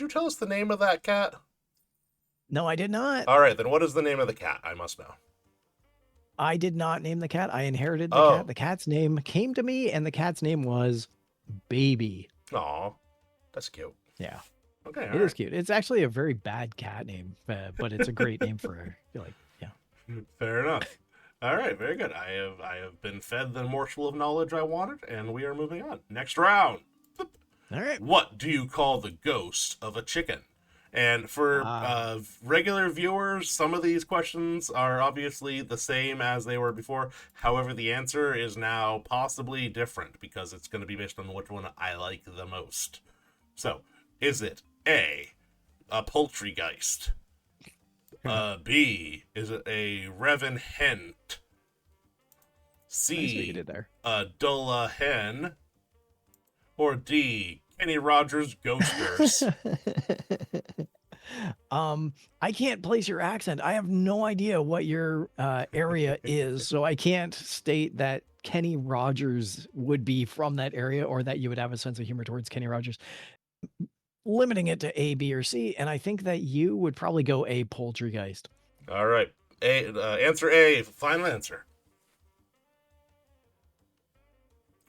tell us the name of that cat? No, I did not. All right, then what is the name of the cat? I must know. I did not name the cat. I inherited the Oh. cat. The cat's name came to me, and the cat's name was Baby. Aw, that's cute. Yeah, Okay, it is cute. It's actually a very bad cat name, but it's a great name for her. Like, yeah. Fair enough. All right, very good. I have been fed the morsel of knowledge I wanted, and we are moving on. Next round. All right. What do you call the ghost of a chicken? And for regular viewers, some of these questions are obviously the same as they were before. However, the answer is now possibly different because it's going to be based on which one I like the most. So, is it A, a poultrygeist? B, is it a Revan Hent? Nice what you C, did there. a Dulla Hen? Or D, Kenny Rogers Ghosters? I can't place your accent. I have no idea what your area is, so I can't state that Kenny Rogers would be from that area or that you would have a sense of humor towards Kenny Rogers. Limiting it to A, B, or C, and I think that you would probably go A, Poultrygeist. All right. Answer A, final answer.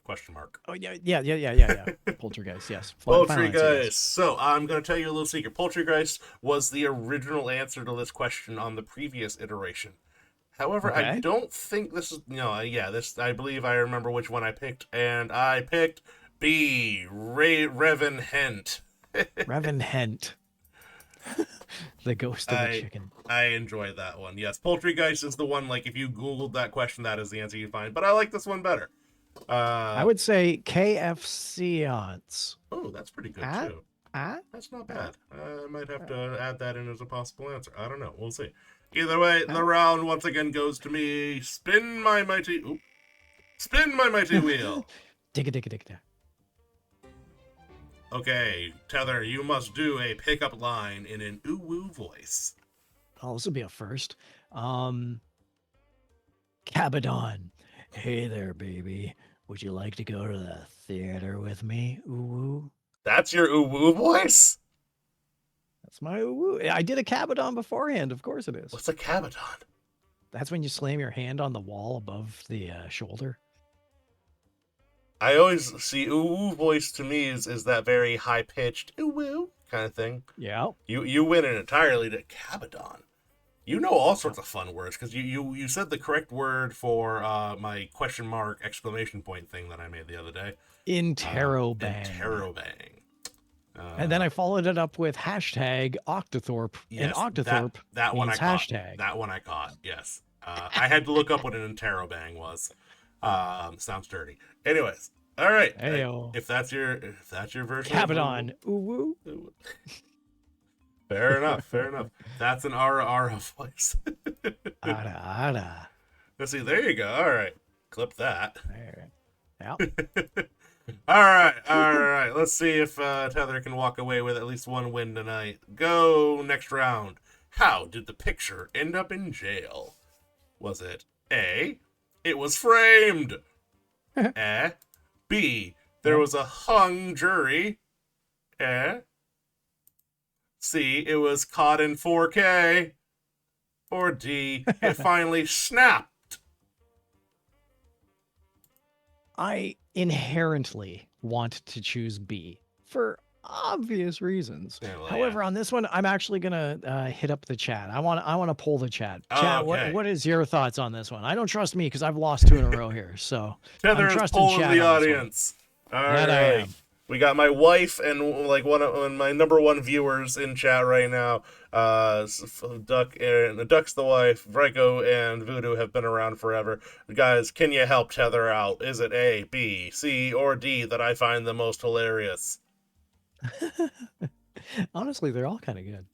Question mark. Oh, yeah. Poultrygeist, yes. Final answer, Poultrygeist. yes. So I'm going to tell you a little secret. Poultrygeist was the original answer to this question on the previous iteration. However, I Okay. don't think this is, this, I believe I remember which one I picked, and I picked B, Revan Hent. Revan Hent. The ghost of the chicken. I enjoyed that one. Yes, Poultrygeist is the one, like, if you Googled that question, that is the answer you find. But I like this one better. I would say KFC-ants. Oh, that's pretty good, too. That's not bad. I might have to add that in as a possible answer. I don't know. We'll see. Either way, the round once again goes to me. Spin my mighty wheel. Digga. Okay, Tether, you must do a pickup line in an ooh-woo voice. Oh, this will be a first. Cabadon. Hey there, baby. Would you like to go to the theater with me? Ooh. That's your ooh-woo voice? That's my ooh. I did a Cabadon beforehand. Of course it is. What's a cabadon? That's when you slam your hand on the wall above the shoulder. I always see ooh-woo voice to me is that very high-pitched ooh-woo kind of thing. Yeah. You win it entirely to cabadon. You know all sorts of fun words because you said the correct word for my question mark exclamation point thing that I made the other day. Interrobang. Interrobang. And then I followed it up with hashtag Octothorpe. Yes, and Octothorpe that one I means caught. hashtag. That one I caught. Yes. I had to look up what an interrobang was. Sounds dirty. Anyways, all right. Ayo. If that's your version. Cabadon. Ooh. Fair enough. That's an ara voice. Ada. Let's see. There you go. All right. Clip that. There. Yeah. All right. Let's see if Tether can walk away with at least one win tonight. Go next round. How did the picture end up in jail? Was it A, it was framed? B, there was a hung jury? C, it was caught in 4K? Or D, it finally snapped? I inherently want to choose B for obvious reasons. Yeah, well, However, on this one, I'm actually gonna hit up the chat. I want to pull the chat. Chat, okay. what is your thoughts on this one? I don't trust me because I've lost 2 in a row here. So Tether I'm is trusting polling chat the on this one. audience. All That I right. am. We got my wife and like one of my number one viewers in chat right now. Duck and Duck's the wife. Vrico and Voodoo have been around forever. Guys, can you help Tether out? Is it A, B, C, or D that I find the most hilarious? Honestly, they're all kind of good.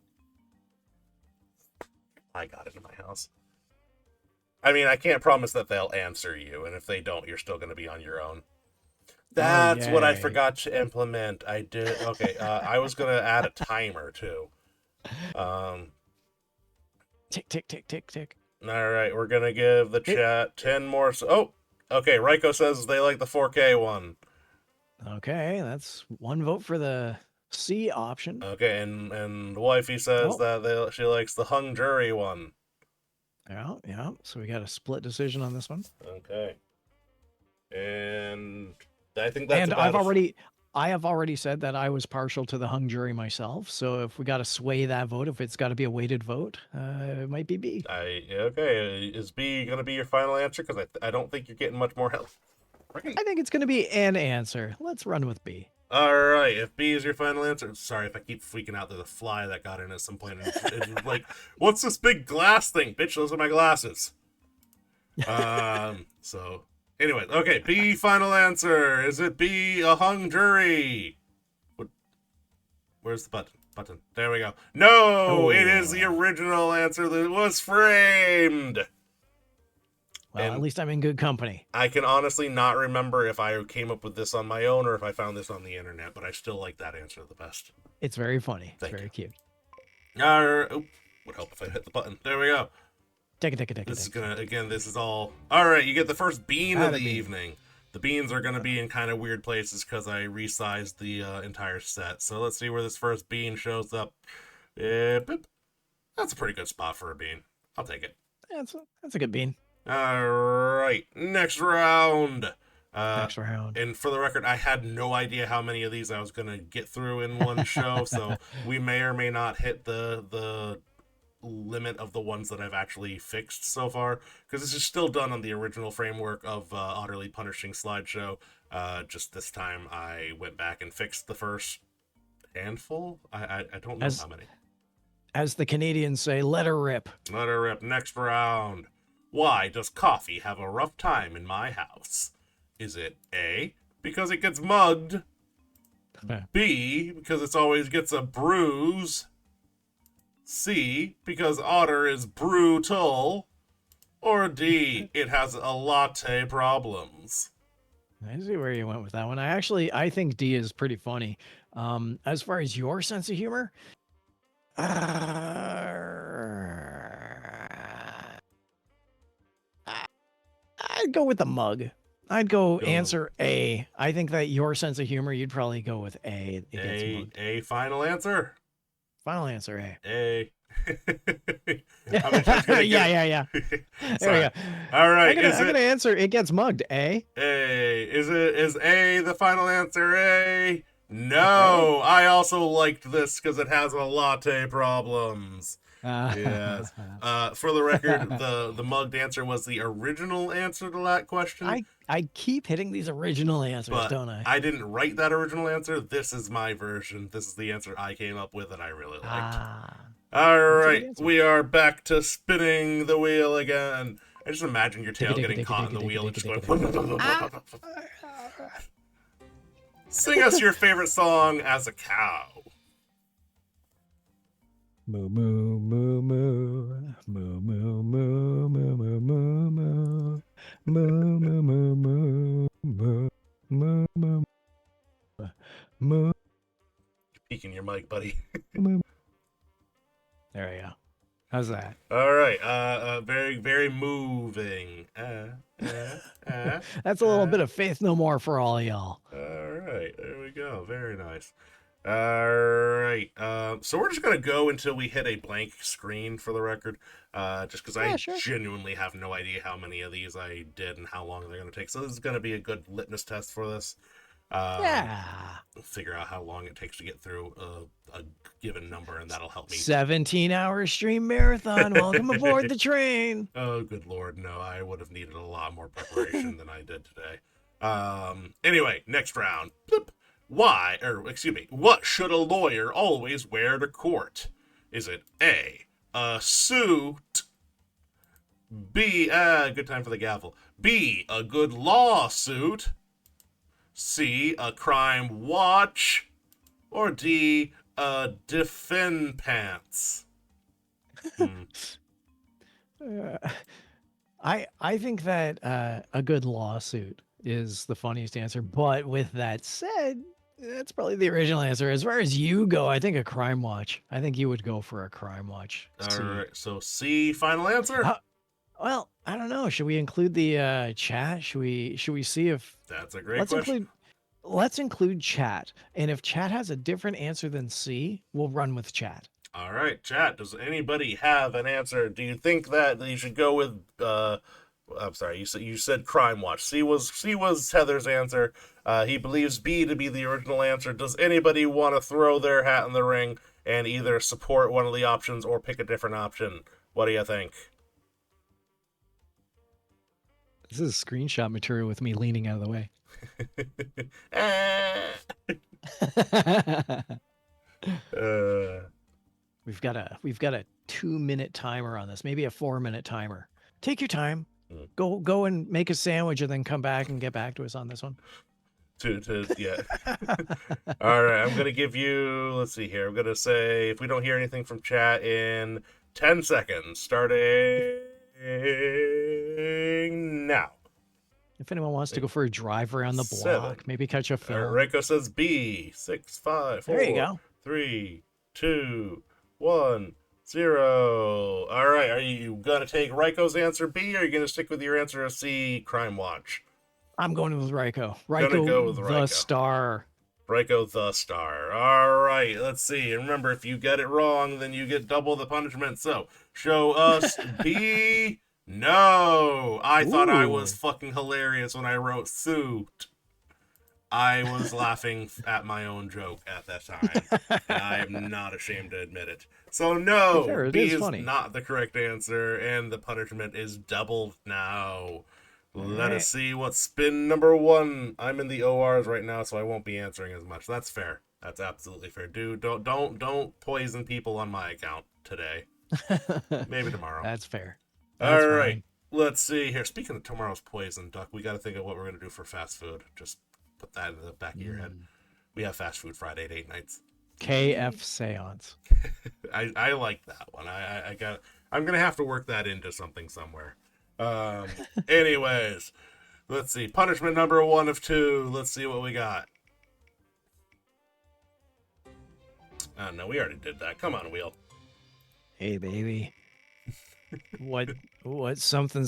I got it in my house. I mean, I can't promise that they'll answer you, and if they don't, you're still going to be on your own. That's what I yay. forgot to implement. I did. Okay, I was going to add a timer, too. Tick, tick, tick, tick, tick. All right, we're going to give the chat 10 more. Oh, okay, Ryko says they like the 4K one. Okay, that's 1 vote for the C option. Okay, and Wifey says that she likes the hung jury one. Yeah, yeah. So we got a split decision on this one. Okay. And I think that's And about I have already said that I was partial to the hung jury myself. So if we got to sway that vote, if it's got to be a weighted vote, it might be B. Okay. Is B going to be your final answer? Because I don't think you're getting much more help. Right. I think it's going to be an answer. Let's run with B. All right. If B is your final answer, sorry if I keep freaking out. There's a fly that got in at some point. And it's like, what's this big glass thing? Bitch, those are my glasses. So, anyways, okay. B, final answer. Is it B, a hung jury? Where's the button? There we go. No, it is the original answer that was framed. Well, And at least I'm in good company. I can honestly not remember if I came up with this on my own or if I found this on the internet, but I still like that answer the best. It's very funny. It's Thank very you. cute. Would help if I hit the button. There we go. Take it. This is gonna, again, this is all. All right, you get the first bean of the bean. evening. The beans are gonna be in kind of weird places because I resized the entire set. So let's see where this first bean shows up. Boop. That's a pretty good spot for a bean. I'll take it. That's a good bean. All right, next round. Next round. And for the record, I had no idea how many of these I was gonna get through in one show, so we may or may not hit the limit of the ones that I've actually fixed so far, because this is still done on the original framework of Utterly Punishing Slideshow. Just this time I went back and fixed the first handful. I don't know how many. As the Canadians say, let her rip. Let her rip. Next round. Why does coffee have a rough time in my house? Is it A, because it gets mugged? B, because it always gets a bruise? C, because Otter is brutal? Or D, it has a latte problems? I see where you went with that one. I think D is pretty funny. As far as your sense of humor, I'd go with the mug. I'd go answer A. I think that your sense of humor, you'd probably go with A. It gets mugged. A final answer. Final answer A. A. Yeah. There we go. All right. I'm gonna answer. It gets mugged. A. A. Is A the final answer? A. No. I also liked this because it has a latte problems. Yes. For the record, the mugged answer was the original answer to that question. I keep hitting these original answers, but don't I? I didn't write that original answer. This is my version. This is the answer I came up with that I really liked. All right, we are back to spinning the wheel again. I just imagine your tail getting caught in the wheel and just going. Sing us your favorite song as a cow. Moo moo moo moo moo moo moo moo moo moo moo moo moo moo moo moo moo. Peeking your mic, buddy. There we go. How's that? All right. Very, very moving. That's a little bit of Faith No More for all y'all. All right. There we go. Very nice. All right. So we're just going to go until we hit a blank screen for the record. Just because I genuinely have no idea how many of these I did and how long they're going to take. So this is going to be a good litmus test for this. Figure out how long it takes to get through a given number, and that'll help me. 17-hour stream marathon. Welcome aboard the train. Oh, good Lord. No, I would have needed a lot more preparation than I did today. Anyway, next round. Bloop. What should a lawyer always wear to court? Is it A, suit? B, good time for the gavel. B, a good lawsuit? C, a crime watch? Or D, defend pants? I think that a good lawsuit is the funniest answer. But with that said, that's probably the original answer. As far as you go, I think a crime watch. I think you would go for a crime watch. All right, so C, final answer? Well, I don't know. Should we include the chat? Should we see if that's a great question. Let's include chat. And if chat has a different answer than C, we'll run with chat. All right, chat. Does anybody have an answer? Do you think that you should go with? I'm sorry. You said Crime Watch. C was Heather's answer. He believes B to be the original answer. Does anybody want to throw their hat in the ring and either support one of the options or pick a different option? What do you think? This is screenshot material with me leaning out of the way. uh, We've got a 2-minute timer on this, maybe a 4-minute timer. Take your time. Go and make a sandwich and then come back and get back to us on this one. yeah. All right, I'm gonna give you. Let's see here. I'm gonna say if we don't hear anything from chat in 10 seconds, starting now. If anyone wants to go for a drive around the block, 7. maybe catch a film. Reiko says B. 6, 5, 4, There you go. 3, 2, 1, 0. All right, are you gonna take Reiko's answer B, or are you gonna stick with your answer of C, Crime Watch? I'm going with Reiko. Gonna go with The Reiko. star. Reiko the star. All right, let's see. And remember, if you get it wrong, then you get double the punishment. So, show us B. No. I thought I was fucking hilarious when I wrote suit. I was laughing at my own joke at that time. And I am not ashamed to admit it. So, no. Fair, B is funny. not the correct answer, and the punishment is doubled now. Let us see what's spin number 1. I'm in the ORs right now, so I won't be answering as much. That's fair. That's absolutely fair. Dude, don't poison people on my account today. Maybe tomorrow. That's fair. All right. Let's see here. Speaking of tomorrow's poison, Duck, we got to think of what we're going to do for fast food. Just put that in the back of your head. We have Fast Food Friday at 8 nights. KF Seance. I like that one. I'm going to have to work that into something somewhere. Anyways, let's see. Punishment number 1 of 2. Let's see what we got. Oh, no, we already did that. Come on, Wheel. Hey, baby. What something.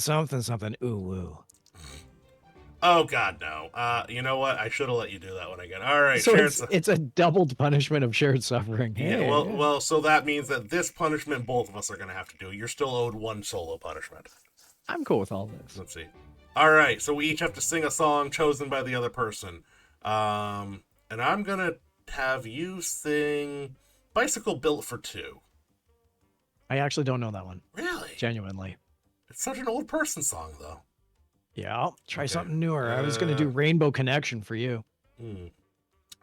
Ooh, ooh. Oh, God, no. You know what? I should have let you do that one again. All right. So it's a doubled punishment of shared suffering. Yeah, Hey, well, so that means that this punishment both of us are going to have to do. You're still owed 1 solo punishment. I'm cool with all this. Let's see. All right, so we each have to sing a song chosen by the other person. And I'm going to have you sing Bicycle Built for 2. I actually don't know that one. Really? Genuinely. It's such an old person song, though. Yeah, I'll try something newer. I was going to do Rainbow Connection for you.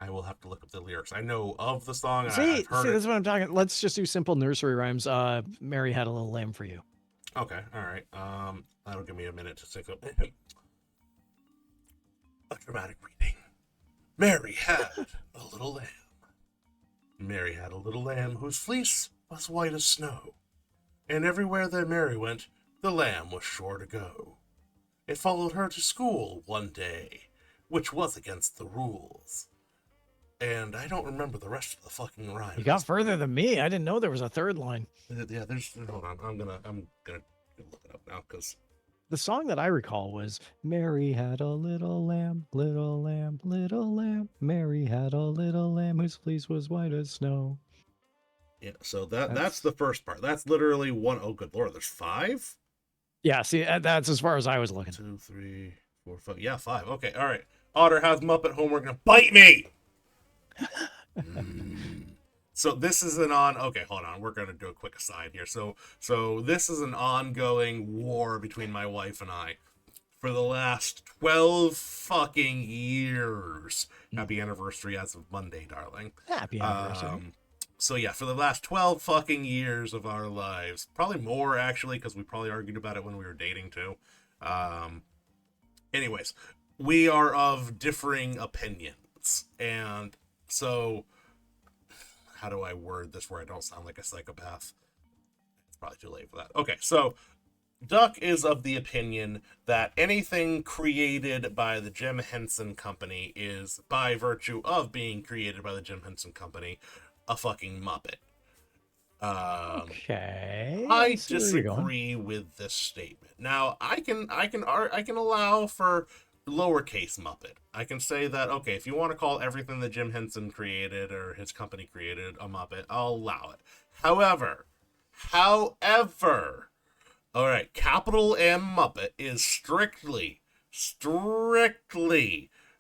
I will have to look up the lyrics. I know of the song. See, I've heard it. this is what I'm talking. Let's just do simple nursery rhymes. Mary had a little lamb for you. Okay, all right. That'll give me a minute to think of a dramatic reading. Mary had a little lamb. Mary had a little lamb whose fleece was white as snow, and everywhere that Mary went, the lamb was sure to go. It followed her to school one day, which was against the rules. And I don't remember the rest of the fucking rhyme. You got further than me. I didn't know there was a third line. Yeah, hold on. I'm gonna look it up now because The song that I recall was Mary had a little lamb, little lamb, little lamb. Mary had a little lamb whose fleece was white as snow. yeah. So that's the first part. That's literally one. Oh, good lord. There's 5. Yeah, see, that's as far as I was looking. 2, 3, 4, 5. Yeah, 5. Okay, all right. Otter has Muppet homework. Gonna bite me. So this is okay, hold on. We're going to do a quick aside here. So this is an ongoing war between my wife and I for the last 12 fucking years. Happy anniversary as of Monday, darling. Happy anniversary. So yeah, for the last 12 fucking years of our lives, probably more actually, because we probably argued about it when we were dating too. Anyways, we are of differing opinions. And so how do I word this where I don't sound like a psychopath? It's probably too late for that. Okay, so Duck is of the opinion that anything created by the Jim Henson Company is, by virtue of being created by the Jim Henson Company, a fucking Muppet. Okay. I see where you're going. disagree with this statement. Now, I can allow for lowercase Muppet. I can say that, okay, if you want to call everything that Jim Henson created or his company created a Muppet, I'll allow it. However, all right, capital M Muppet is strictly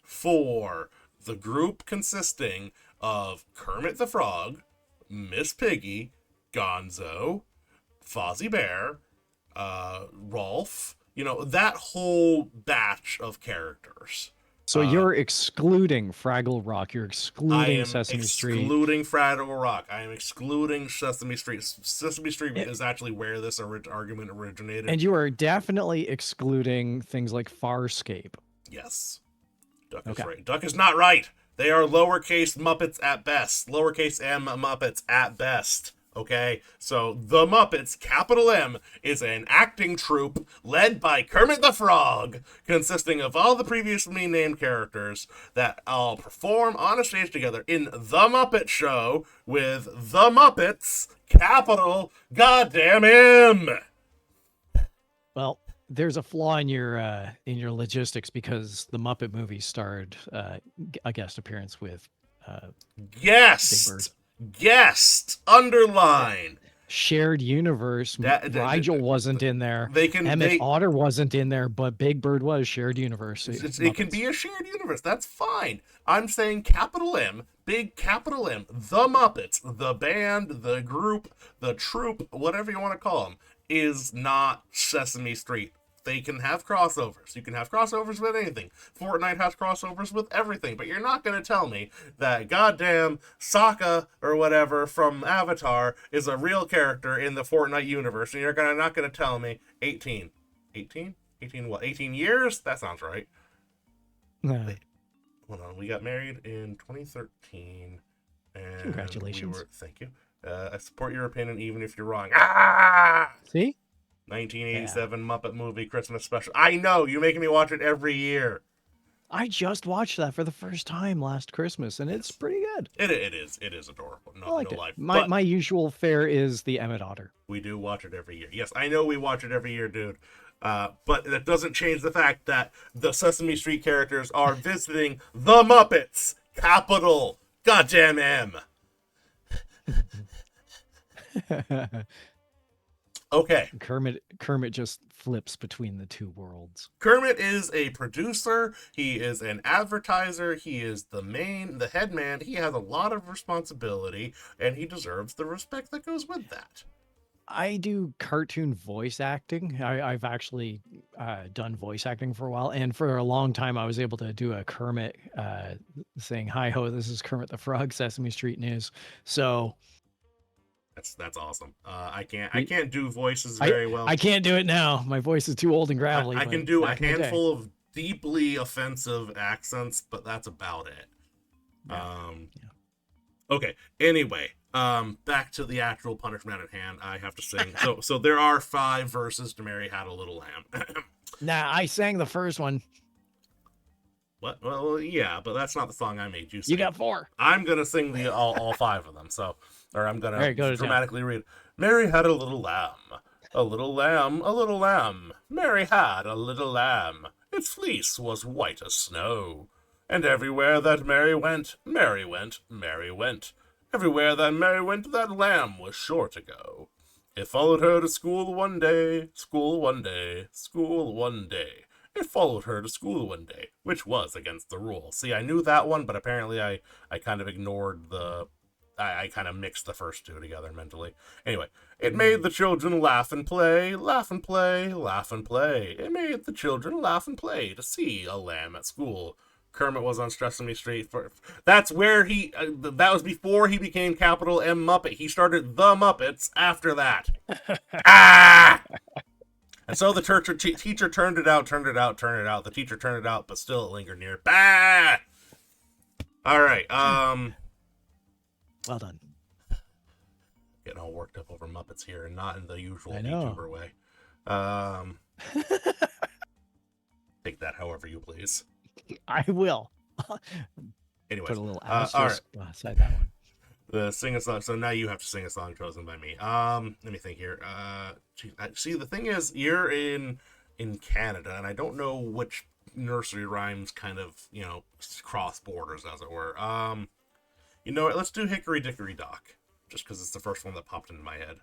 for the group consisting of Kermit the Frog, Miss Piggy, Gonzo, Fozzie Bear, Rolf, that whole batch of characters. So you're excluding Fraggle Rock. You're I excluding am Sesame Street. excluding Fraggle Rock. I am excluding Sesame Street. Sesame Street is actually where this argument originated. And you are definitely excluding things like Farscape. Yes. Duck is right. Duck is not right. They are lowercase Muppets at best. Lowercase m Muppets at best. Okay? So, The Muppets, capital M, is an acting troupe led by Kermit the Frog, consisting of all the previously named characters that all perform on a stage together in The Muppet Show with The Muppets, capital goddamn M. Well, there's a flaw in your logistics because the Muppet movie starred a guest appearance with Guest underline shared universe. Rigel wasn't in there. Otter wasn't in there, but Big Bird was shared universe. It can be a shared universe. That's fine. I'm saying capital M, big capital M, the Muppets, the band, the group, the troupe, whatever you want to call them, is not Sesame Street. They can have crossovers. You can have crossovers with anything. Fortnite has crossovers with everything, but you're not going to tell me that goddamn Sokka or whatever from Avatar is a real character in the Fortnite universe, and you're not going to tell me 18 what? 18 years? That sounds right. Wait, hold on. We got married in 2013. And congratulations. Thank you. I support your opinion even if you're wrong. See? 1987 Muppet movie Christmas special. I know, you're making me watch it every year. I just watched that for the first time last Christmas, and it's pretty good. It is adorable. I liked it. My usual fare is the Emmett Otter. We do watch it every year. Yes, I know we watch it every year, dude. But that doesn't change the fact that the Sesame Street characters are visiting the Muppets, capital goddamn M. Okay. Kermit just flips between the two worlds. Kermit is a producer. He is an advertiser. He is the head man. He has a lot of responsibility, and he deserves the respect that goes with that. I do cartoon voice acting. I've actually done voice acting for a while, and for a long time I was able to do a Kermit saying, "Hi ho, this is Kermit the Frog, Sesame Street News." So that's awesome. I can't do voices very well. I can't do it now. My voice is too old and gravelly. I can do a handful of deeply offensive accents, but that's about it. Yeah. Okay. Anyway, back to the actual punishment at hand. I have to sing. So there are 5 verses to Mary Had a Little Lamb. Nah, I sang the first one. What? Well, yeah, but that's not the song I made you sing. You got 4. I'm gonna sing all 5 of them. Or I'm gonna go dramatically read. Mary had a little lamb, a little lamb, a little lamb. Mary had a little lamb. Its fleece was white as snow. And everywhere that Mary went, Mary went, Mary went. Everywhere that Mary went, that lamb was sure to go. It followed her to school one day, school one day, school one day. It followed her to school one day, which was against the rule. See, I knew that one, but apparently I kind of ignored I kind of mixed the first 2 together mentally. Anyway, it made the children laugh and play, laugh and play, laugh and play. It made the children laugh and play to see a lamb at school. Kermit was on Sesame Street. That's where that was before he became capital M Muppet. He started the Muppets after that. And so the teacher turned it out. The teacher turned it out, but still it lingered near. Bah! All right. Well done. Getting all worked up over Muppets here, and not in the usual YouTuber way. Take that however you please. I will. Anyway, put a little asterisk beside that one. The sing a song. So now you have to sing a song chosen by me. Let me think here. See, the thing is, you're in Canada, and I don't know which nursery rhymes kind of cross borders, as it were. You know what? Let's do Hickory Dickory Dock. just because it's the first one that popped into my head.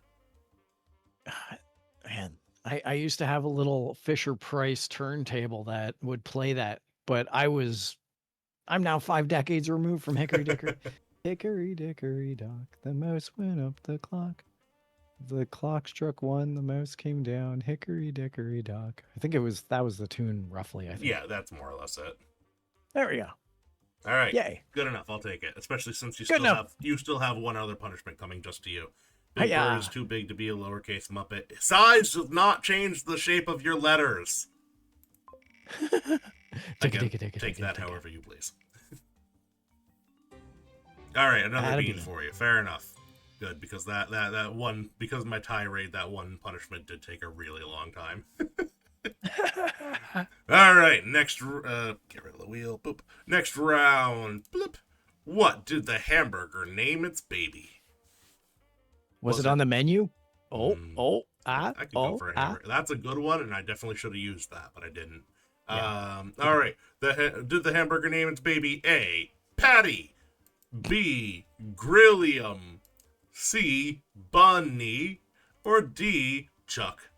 Man, I used to have a little Fisher Price turntable that would play that, but I'm now 5 decades removed from Hickory Dickory. Hickory Dickory Dock, the mouse went up the clock. The clock struck 1, the mouse came down. Hickory Dickory Dock. I think that was the tune roughly, I think. Yeah, that's more or less it. There we go. All right. Yay. Good enough. I'll take it. Especially since you still have one other punishment coming just to you. Big Bird is too big to be a lowercase Muppet. Size does not change the shape of your letters. Again, take that however you please. All right, another bean for you. Fair enough. Good, because that one, because of my tirade, that one punishment did take a really long time. All right, next, get rid of the wheel. Boop. Next round. Bloop. What did the hamburger name its baby? Was it on the menu? I can go for a hamburger. That's a good one, and I definitely should have used that, but I didn't. Yeah. All right. Did the hamburger name its baby A, Patty, B, Grillium, C, Bunny, or D, Chuck?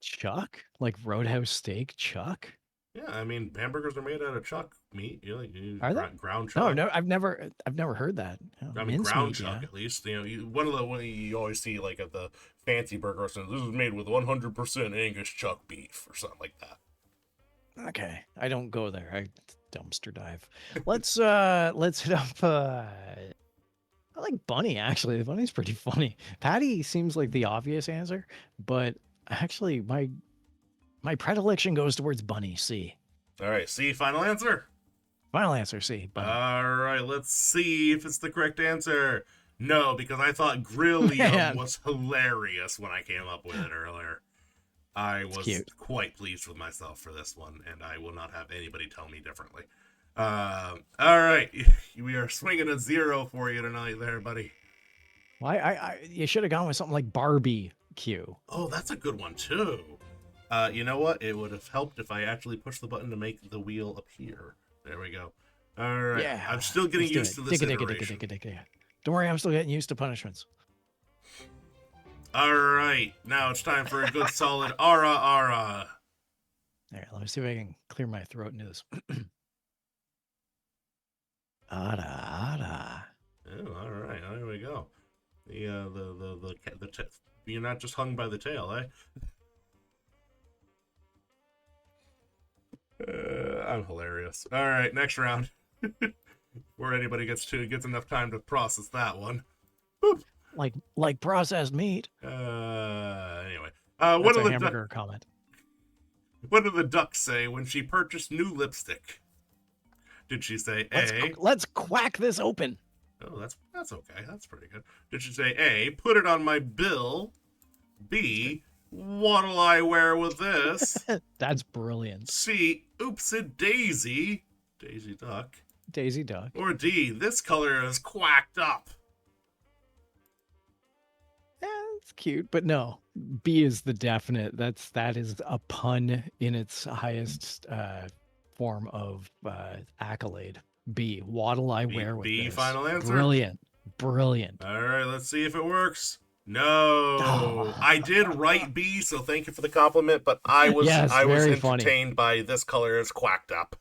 Chuck? Like Roadhouse steak Chuck? Yeah, I mean, hamburgers are made out of chuck meat. You are they? Ground chuck. No, I've never heard that. Oh, I mean, ground chuck, at least. One of the you always see like at the fancy burger restaurants. This is made with 100% Angus chuck beef or something like that. Okay, I don't go there. I dumpster dive. Let's hit up. I like Bunny actually. The Bunny's pretty funny. Patty seems like the obvious answer, but actually my predilection goes towards Bunny. C. All right, C. Final answer. Final answer. C. Bunny. All right, let's see if it's the correct answer. No, because I thought Grillium was hilarious when I came up with it earlier. I was quite pleased with myself for this one, and I will not have anybody tell me differently. All right, we are swinging a 0 for you tonight there, buddy. Well, you should have gone with something like Barbie Q. Oh, that's a good one, too. You know what? It would have helped if I actually pushed the button to make the wheel appear. There we go. All right. Yeah, I'm still getting used to this iteration. Don't worry, I'm still getting used to punishments. All right. Now it's time for a good solid ara ara. All right, let me see if I can clear my throat into this. Ara ara. Oh, all right. There we go. You're not just hung by the tail, eh? I'm hilarious. All right, next round. Where anybody gets enough time to process that one. Boop. Like processed meat. Anyway, what did the hamburger comment? What did the duck say when she purchased new lipstick? Did she say A? Let's quack this open. Oh, that's okay. That's pretty good. Did she say A, put it on my bill? B, what'll I wear with this? That's brilliant. C, oopsie daisy. Daisy duck. Daisy duck. Or D, this color is quacked up. Yeah, it's cute, but no. B is the definite. That is a pun in its highest form of accolade. B, what'll I wear with B, this? final answer? Brilliant. All right, let's see if it works. No, I did write B, so thank you for the compliment, but I was entertained by this color is quacked up.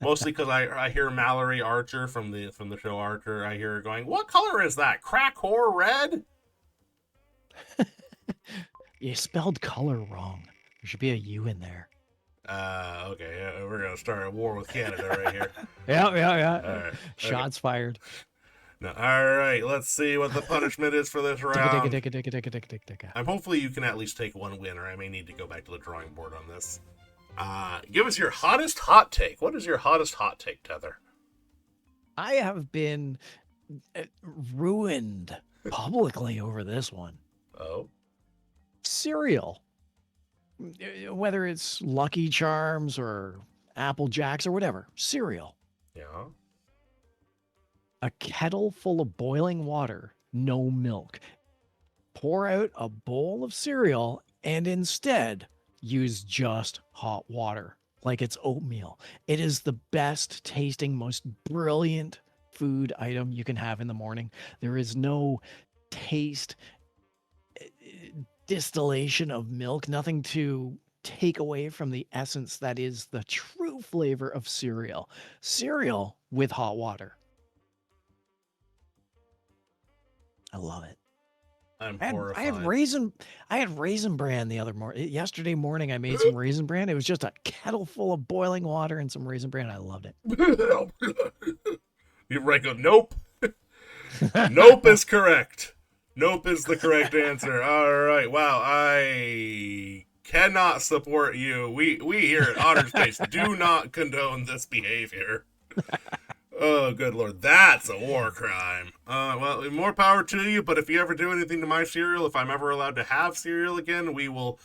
Mostly because I hear Mallory Archer from the show Otter. I hear her going, "What color is that? Crack whore red?" You spelled color wrong. There should be a U in there. Okay, yeah, we're gonna start a war with Canada right here. Yeah. All right, Shots fired. No, all right, let's see what the punishment is for this round. Hopefully you can at least take one winner. I may need to go back to the drawing board on this. Give us your hottest hot take. What is your hottest hot take, Tether? I have been ruined publicly over this one. Oh? Cereal. Whether it's Lucky Charms or Apple Jacks or whatever. Cereal. Yeah. A kettle full of boiling water, no milk. Pour out a bowl of cereal and instead use just hot water, like it's oatmeal. It is the best tasting, most brilliant food item you can have in the morning. There is no taste, distillation of milk, nothing to take away from the essence that is the true flavor of cereal. Cereal with hot water. I love it. I'm I had horrified. raisin bran the other morning. Yesterday morning, I made some raisin bran. It was just a kettle full of boiling water and some raisin bran. I loved it. You're right. Go, nope. Nope is correct. Nope is the correct answer. All right. Wow. I cannot support you. We here at Otter Space do not condone this behavior. Oh, good lord. That's a war crime. Well, more power to you, but if you ever do anything to my cereal, if I'm ever allowed to have cereal again, we will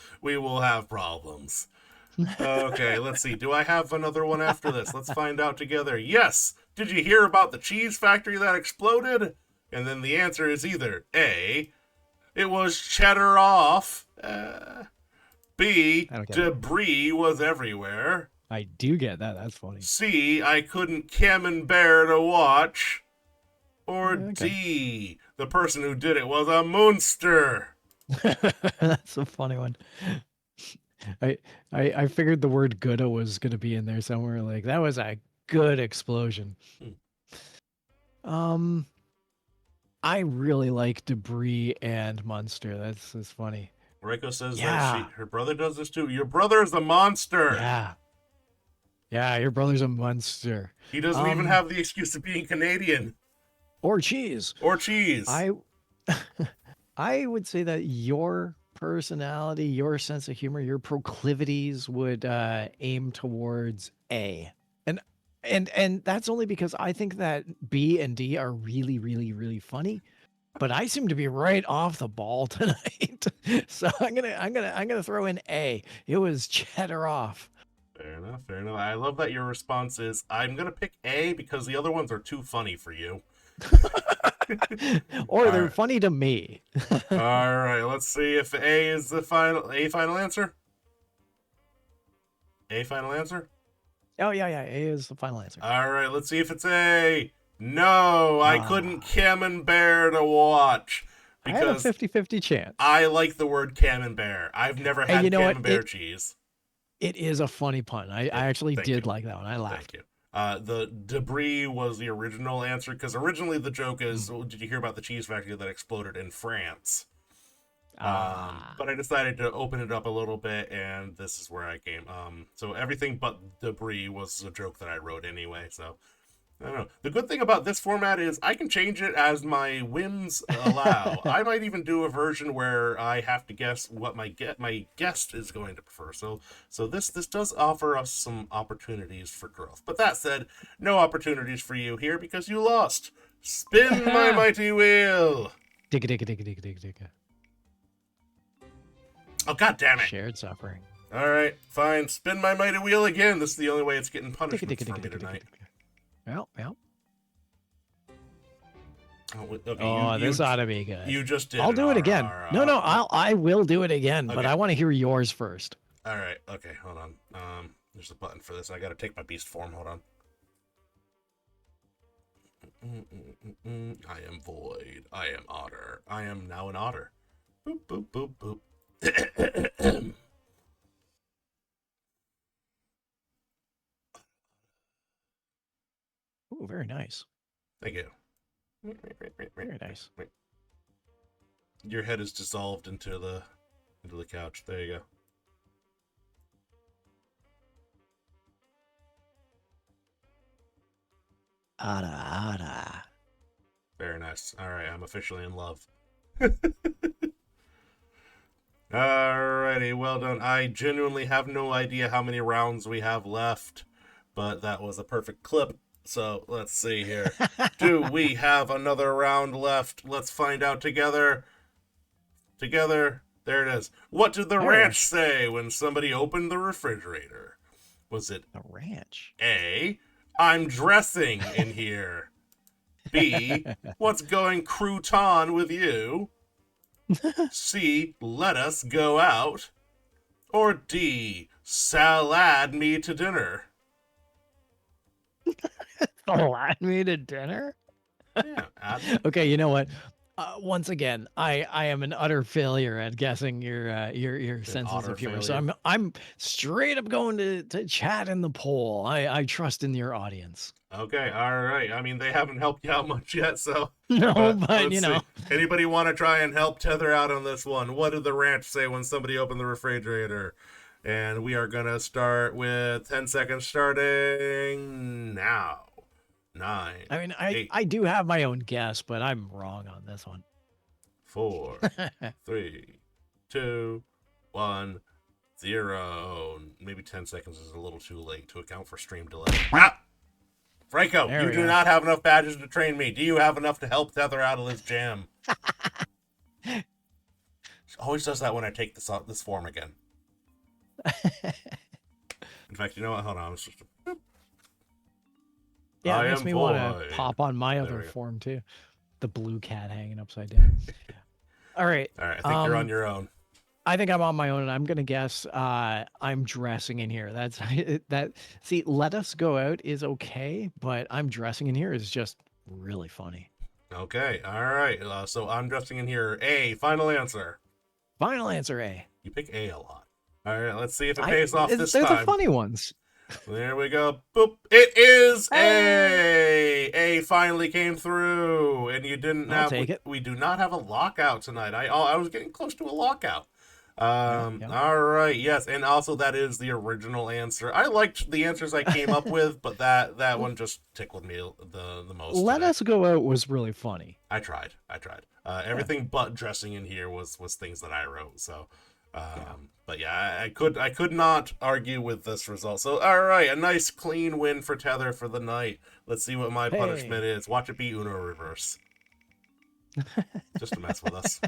have problems. Okay, let's see. Do I have another one after this? Let's find out together. Yes! Did you hear about the cheese factory that exploded? And then the answer is either A, it was cheddar off, B, I don't get it. debris was everywhere, I do get that. That's funny. C, I couldn't camembert to watch, or Okay. D, the person who did it was a monster. That's a funny one. I figured the word "Gouda" was going to be in there somewhere. Like that was a good explosion. I really like debris and Munster. That's funny. Reiko says Yeah. that her brother does this too. Your brother is a monster. Yeah, your brother's a monster. He doesn't even have the excuse of being Canadian Or cheese. or cheese. I would say that your personality, your sense of humor, your proclivities would aim towards A. And that's only because I think that B and D are really, really, really funny. But I seem to be right off the ball tonight. So I'm gonna throw in A. It was cheddar off. Fair enough, fair enough. I love that your response is, I'm going to pick A because the other ones are too funny for you. Or they're Alright. funny to me. All right, let's see if A is the final answer. A final answer? Oh yeah, A is the final answer. All right, let's see if it's A. No, I couldn't camembert to watch I had a because 50-50 chance. I like the word camembert. I've never had you know what? camembert cheese. It is a funny pun. I actually thank did you. like that one. I laughed. Thank you. The debris was the original answer because originally the joke is, did you hear about the cheese factory that exploded in France? But I decided to open it up a little bit, and this is where I came. So everything but debris was a joke that I wrote anyway. So I don't know. The good thing about this format is I can change it as my whims allow. I might even do a version where I have to guess what my guest is going to prefer. So this does offer us some opportunities for growth. But that said, no opportunities for you here because you lost. Spin my mighty wheel. Digga. Oh, god damn it. Shared suffering. All right, fine. Spin my mighty wheel again. This is the only way it's getting punishment for me tonight. Well. Oh, okay, Oh, this ought to be good. You just did. I'll do it again. No, I will do it again, but Okay. I want to hear yours first. All right. Okay. Hold on. There's a button for this. I got to take my beast form. Hold on. I am void. I am otter. I am now an otter. Boop boop boop boop. Ooh, very nice. Thank you. Very nice. Your head is dissolved into the couch. There you go. Otter. Very nice. All right, I'm officially in love. Alrighty, well done. I genuinely have no idea how many rounds we have left, but that was a perfect clip. So let's see here. Do we have another round left? Let's find out together. There it is. What did the ranch say when somebody opened the refrigerator? Was it The ranch? A, I'm dressing in here? B, what's going crouton with you? C, let us go out? Or D, salad me to dinner? Salad me to dinner? Yeah. Okay, you know what? Once again, I am an utter failure at guessing your senses Otter of humor. So failure. I'm straight up going to chat in the poll. I trust in your audience. Okay, all right. I mean, they haven't helped you out much yet, so. No, But but let's see. Anybody want to try and help Tether out on this one? What did the ranch say when somebody opened the refrigerator? And we are gonna start with 10 seconds starting now. 9, I mean, 8, I do have my own guess, but I'm wrong on this one. 4, 3, 2, 1, 0. Maybe 10 seconds is a little too late to account for stream delay. Ah! Franco, There you we do go. not have enough badges to train me. Do you have enough to help Tether out of this jam? Always does that when I take this form again. In fact, you know what? Hold on. It's just Yeah, I it makes am me want void. to pop on my There other we go. form too. The blue cat hanging upside down. All right. All right, I think you're on your own. I think I'm on my own, and I'm gonna guess I'm dressing in here. That's that. See, let us go out is okay, but I'm dressing in here is just really funny. Okay, all right. So I'm dressing in here. A, final answer. Final answer A. You pick A a lot. All right, let's see if it pays off this They're time. the funny ones. There we go. Boop. It is Hey! A. A finally came through, and you didn't I'll have. take it. We do not have a lockout tonight. I was getting close to a lockout. Yeah. All right. Yes, and also that is the original answer. I liked the answers I came up with, but that one just tickled me the most. Let today. us go out was really funny. I tried. Everything but dressing in here was things that I wrote. So, but yeah, I could not argue with this result. So, all right, a nice clean win for Tether for the night. Let's see what my punishment is. Watch it be Uno reverse, just to mess with us.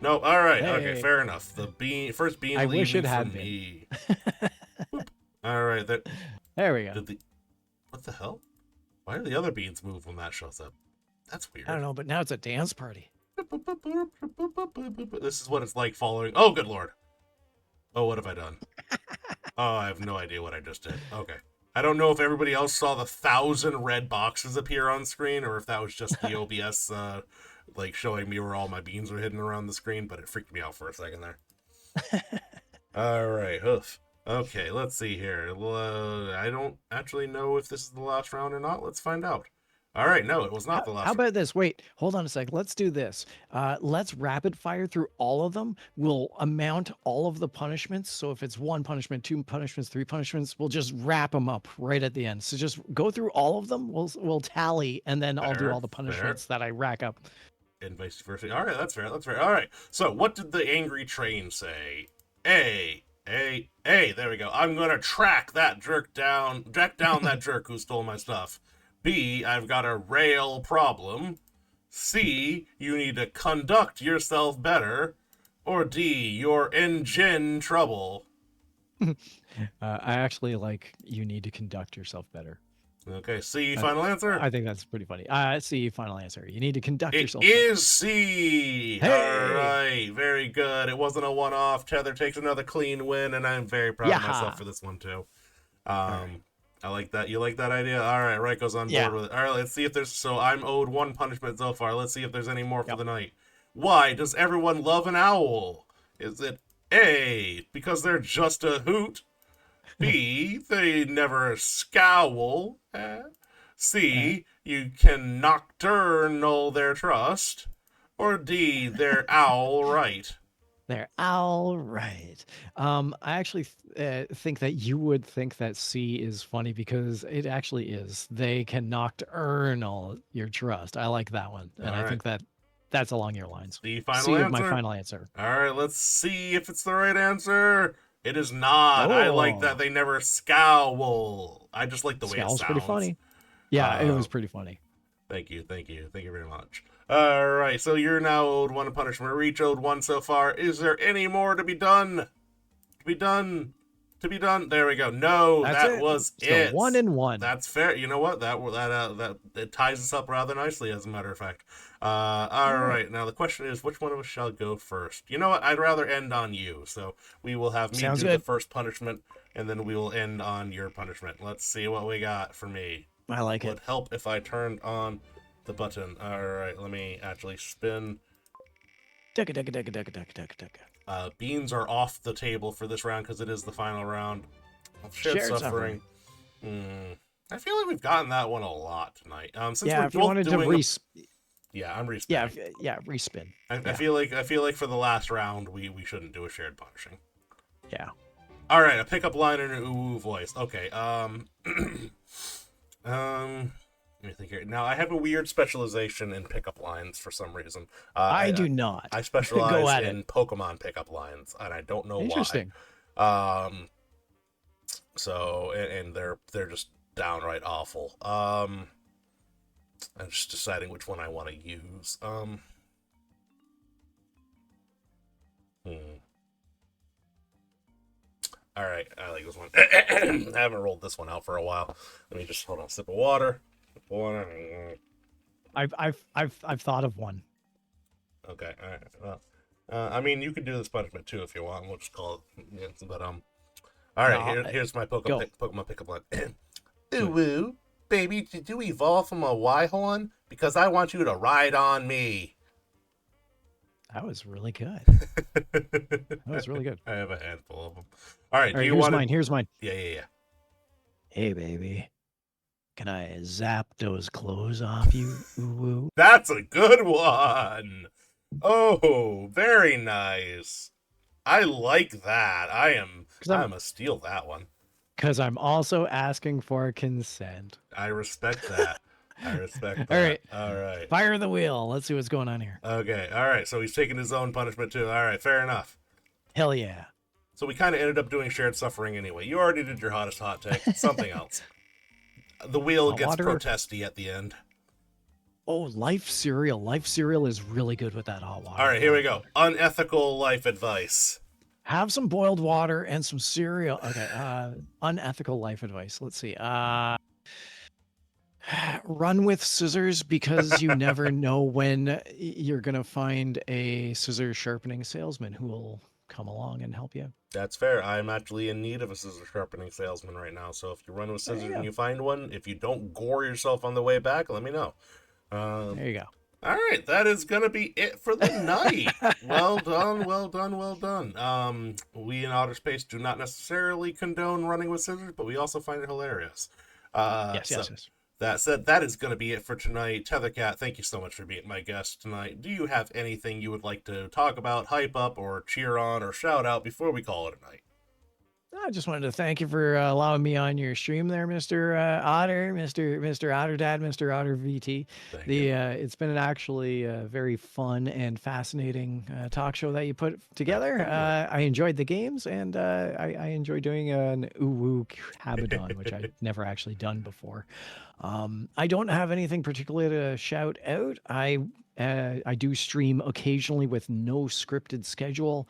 No, all right, okay, fair enough. The first bean I leaving wish it for had me. All right, There we go. what the hell? Why do the other beans move when that shows up? That's weird. I don't know, but now it's a dance party. This is what it's like following. Oh, good lord. Oh, what have I done? Oh, I have no idea what I just did. Okay. I don't know if everybody else saw the 1,000 red boxes appear on screen or if that was just the OBS like showing me where all my beans were hidden around the screen, but it freaked me out for a second there. All right, hoof. Okay, let's see here. I don't actually know if this is the last round or not. Let's find out. All right, no, it was not the last. How about this? Wait, hold on a sec. Let's do this. Let's rapid fire through all of them. We'll amount all of the punishments. So if it's 1 punishment, 2 punishments, 3 punishments, we'll just wrap them up right at the end. So just go through all of them. We'll tally, and then I'll do all the punishments that I rack up. And vice versa. All right, that's fair. That's fair. All right. So what did the angry train say? A. There we go. I'm gonna track that jerk down. Track down that jerk who stole my stuff. B, I've got a rail problem. C, you need to conduct yourself better. Or D, you're in gin trouble. I actually like you need to conduct yourself better. Okay, C, final answer? I think that's pretty funny. C, final answer. You need to conduct It yourself better. is C. Hey! All right, very good. It wasn't a one-off. Tether takes another clean win, and I'm very proud of myself for this one too. I like that. You like that idea? All right, Raiko's on board with it. All right, let's see if there's. So I'm owed 1 punishment so far. Let's see if there's any more for the night. Why does everyone love an owl? Is it A, because they're just a hoot? B, they never scowl. C, you can nocturnal their trust. Or D, they're owl right. They're all right. I actually think that you would think that C is funny because it actually is. They can nocturnal your trust. I like that one, and I think that that's along your lines. The final C answer. is my final answer. All right, let's see if it's the right answer. It is not. I like that they never scowl. I just like the way it sounds. Pretty funny. Yeah, it was pretty funny. Thank you very much. All right, so you're now owed 1 punishment. Reach owed 1 so far. Is there any more to be done? To be done? There we go. No, that was it. 1 and 1. That's fair. You know what? That it ties us up rather nicely, as a matter of fact. All right. Now the question is, which one of us shall go first? You know what? I'd rather end on you. So we will have me do the first punishment, and then we will end on your punishment. Let's see what we got for me. I like it. Would help if I turned on the button. All right, let me actually spin. Ducka, ducka, ducka, ducka, ducka, ducka, ducka. Beans are off the table for this round because it is the final round of shared Shared suffering. I feel like we've gotten that one a lot tonight. Since Yeah, we're if you both wanted to doing yeah, I'm respinning. respin. I feel like for the last round we shouldn't do a shared punishing. Yeah. All right, a pickup line in an ooh voice. Okay. Let me think here. Now I have a weird specialization in pickup lines for some reason. I do not. I Go specialize at in it. Pokemon pickup lines, and I don't know Interesting. why. So and they're just downright awful. I'm just deciding which one I want to use. All right, I like this one. I haven't rolled this one out for a while. Let me just hold on. Sip of water. I've thought of one. Okay. All right. Well, I mean, you could do this punishment too if you want. We'll just call it. Yeah, but all right. No, Here's my go. Pokemon pickup line. Ooh woo, baby, did you evolve from a Y-horn? Because I want you to ride on me. That was really good. That was really good. I have a handful of them. All right. All right, Do you here's want mine. Here's mine. Yeah. Hey, baby. Can I zap those clothes off you? Ooh, woo. That's a good one. Oh, very nice. I like that. I'm gonna steal that one. Because I'm also asking for consent. I respect that. I respect that. All right. All right. Fire the wheel. Let's see what's going on here. Okay. All right. So he's taking his own punishment too. All right. Fair enough. Hell yeah. So we kind of ended up doing shared suffering anyway. You already did your hottest hot take. Something else. The wheel gets water. protesty at the end. Oh, life cereal. Life cereal is really good with that hot water. All right. Here we go. Unethical life advice. Have some boiled water and some cereal. Okay. Unethical life advice. Let's see. Run with scissors because you never know when you're going to find a scissor sharpening salesman who will come along and help you. That's fair. I'm actually in need of a scissor sharpening salesman right now. So if you run with scissors and you find one, if you don't gore yourself on the way back, let me know. There you go. All right, that is gonna be it for the night. Well done, well done, well done. We in Otter Space do not necessarily condone running with scissors, but we also find it hilarious. Yes. That said, that is going to be it for tonight. Tethercat, thank you so much for being my guest tonight. Do you have anything you would like to talk about, hype up, or cheer on, or shout out before we call it a night? I just wanted to thank you for allowing me on your stream there, Mr. Otter, Mr. Otter Dad, Mr. Otter VT. It's been an actually very fun and fascinating talk show that you put together. I enjoyed the games, and I enjoy doing an Uwu Habadon, which I've never actually done before. I don't have anything particular to shout out. I do stream occasionally with no scripted schedule.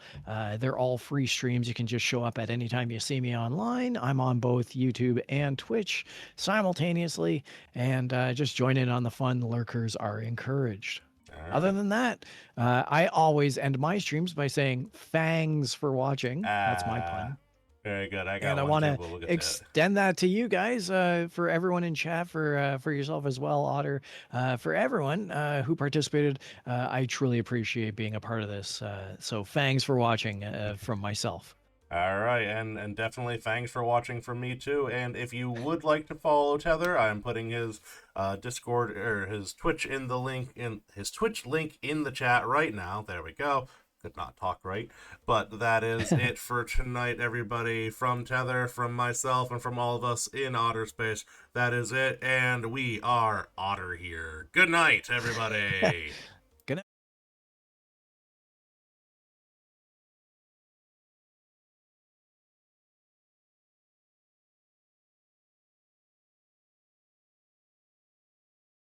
They're all free streams. You can just show up at any time you see me online. I'm on both YouTube and Twitch simultaneously, and just join in on the fun. Lurkers are encouraged. Right. Other than that, I always end my streams by saying "Fangs for watching." That's my pun. Very good. I want to extend that to you guys, for everyone in chat, for yourself as well, Otter, for everyone who participated. I truly appreciate being a part of this. So thanks for watching from myself. All right, and definitely thanks for watching from me too. And if you would like to follow Tether, I'm putting his Discord or his Twitch link in the chat right now. There we go. Could not talk right, but that is it for tonight, everybody. From Tether, from myself, and from all of us in Otter Space, that is it, and we are Otter here. Good night, everybody.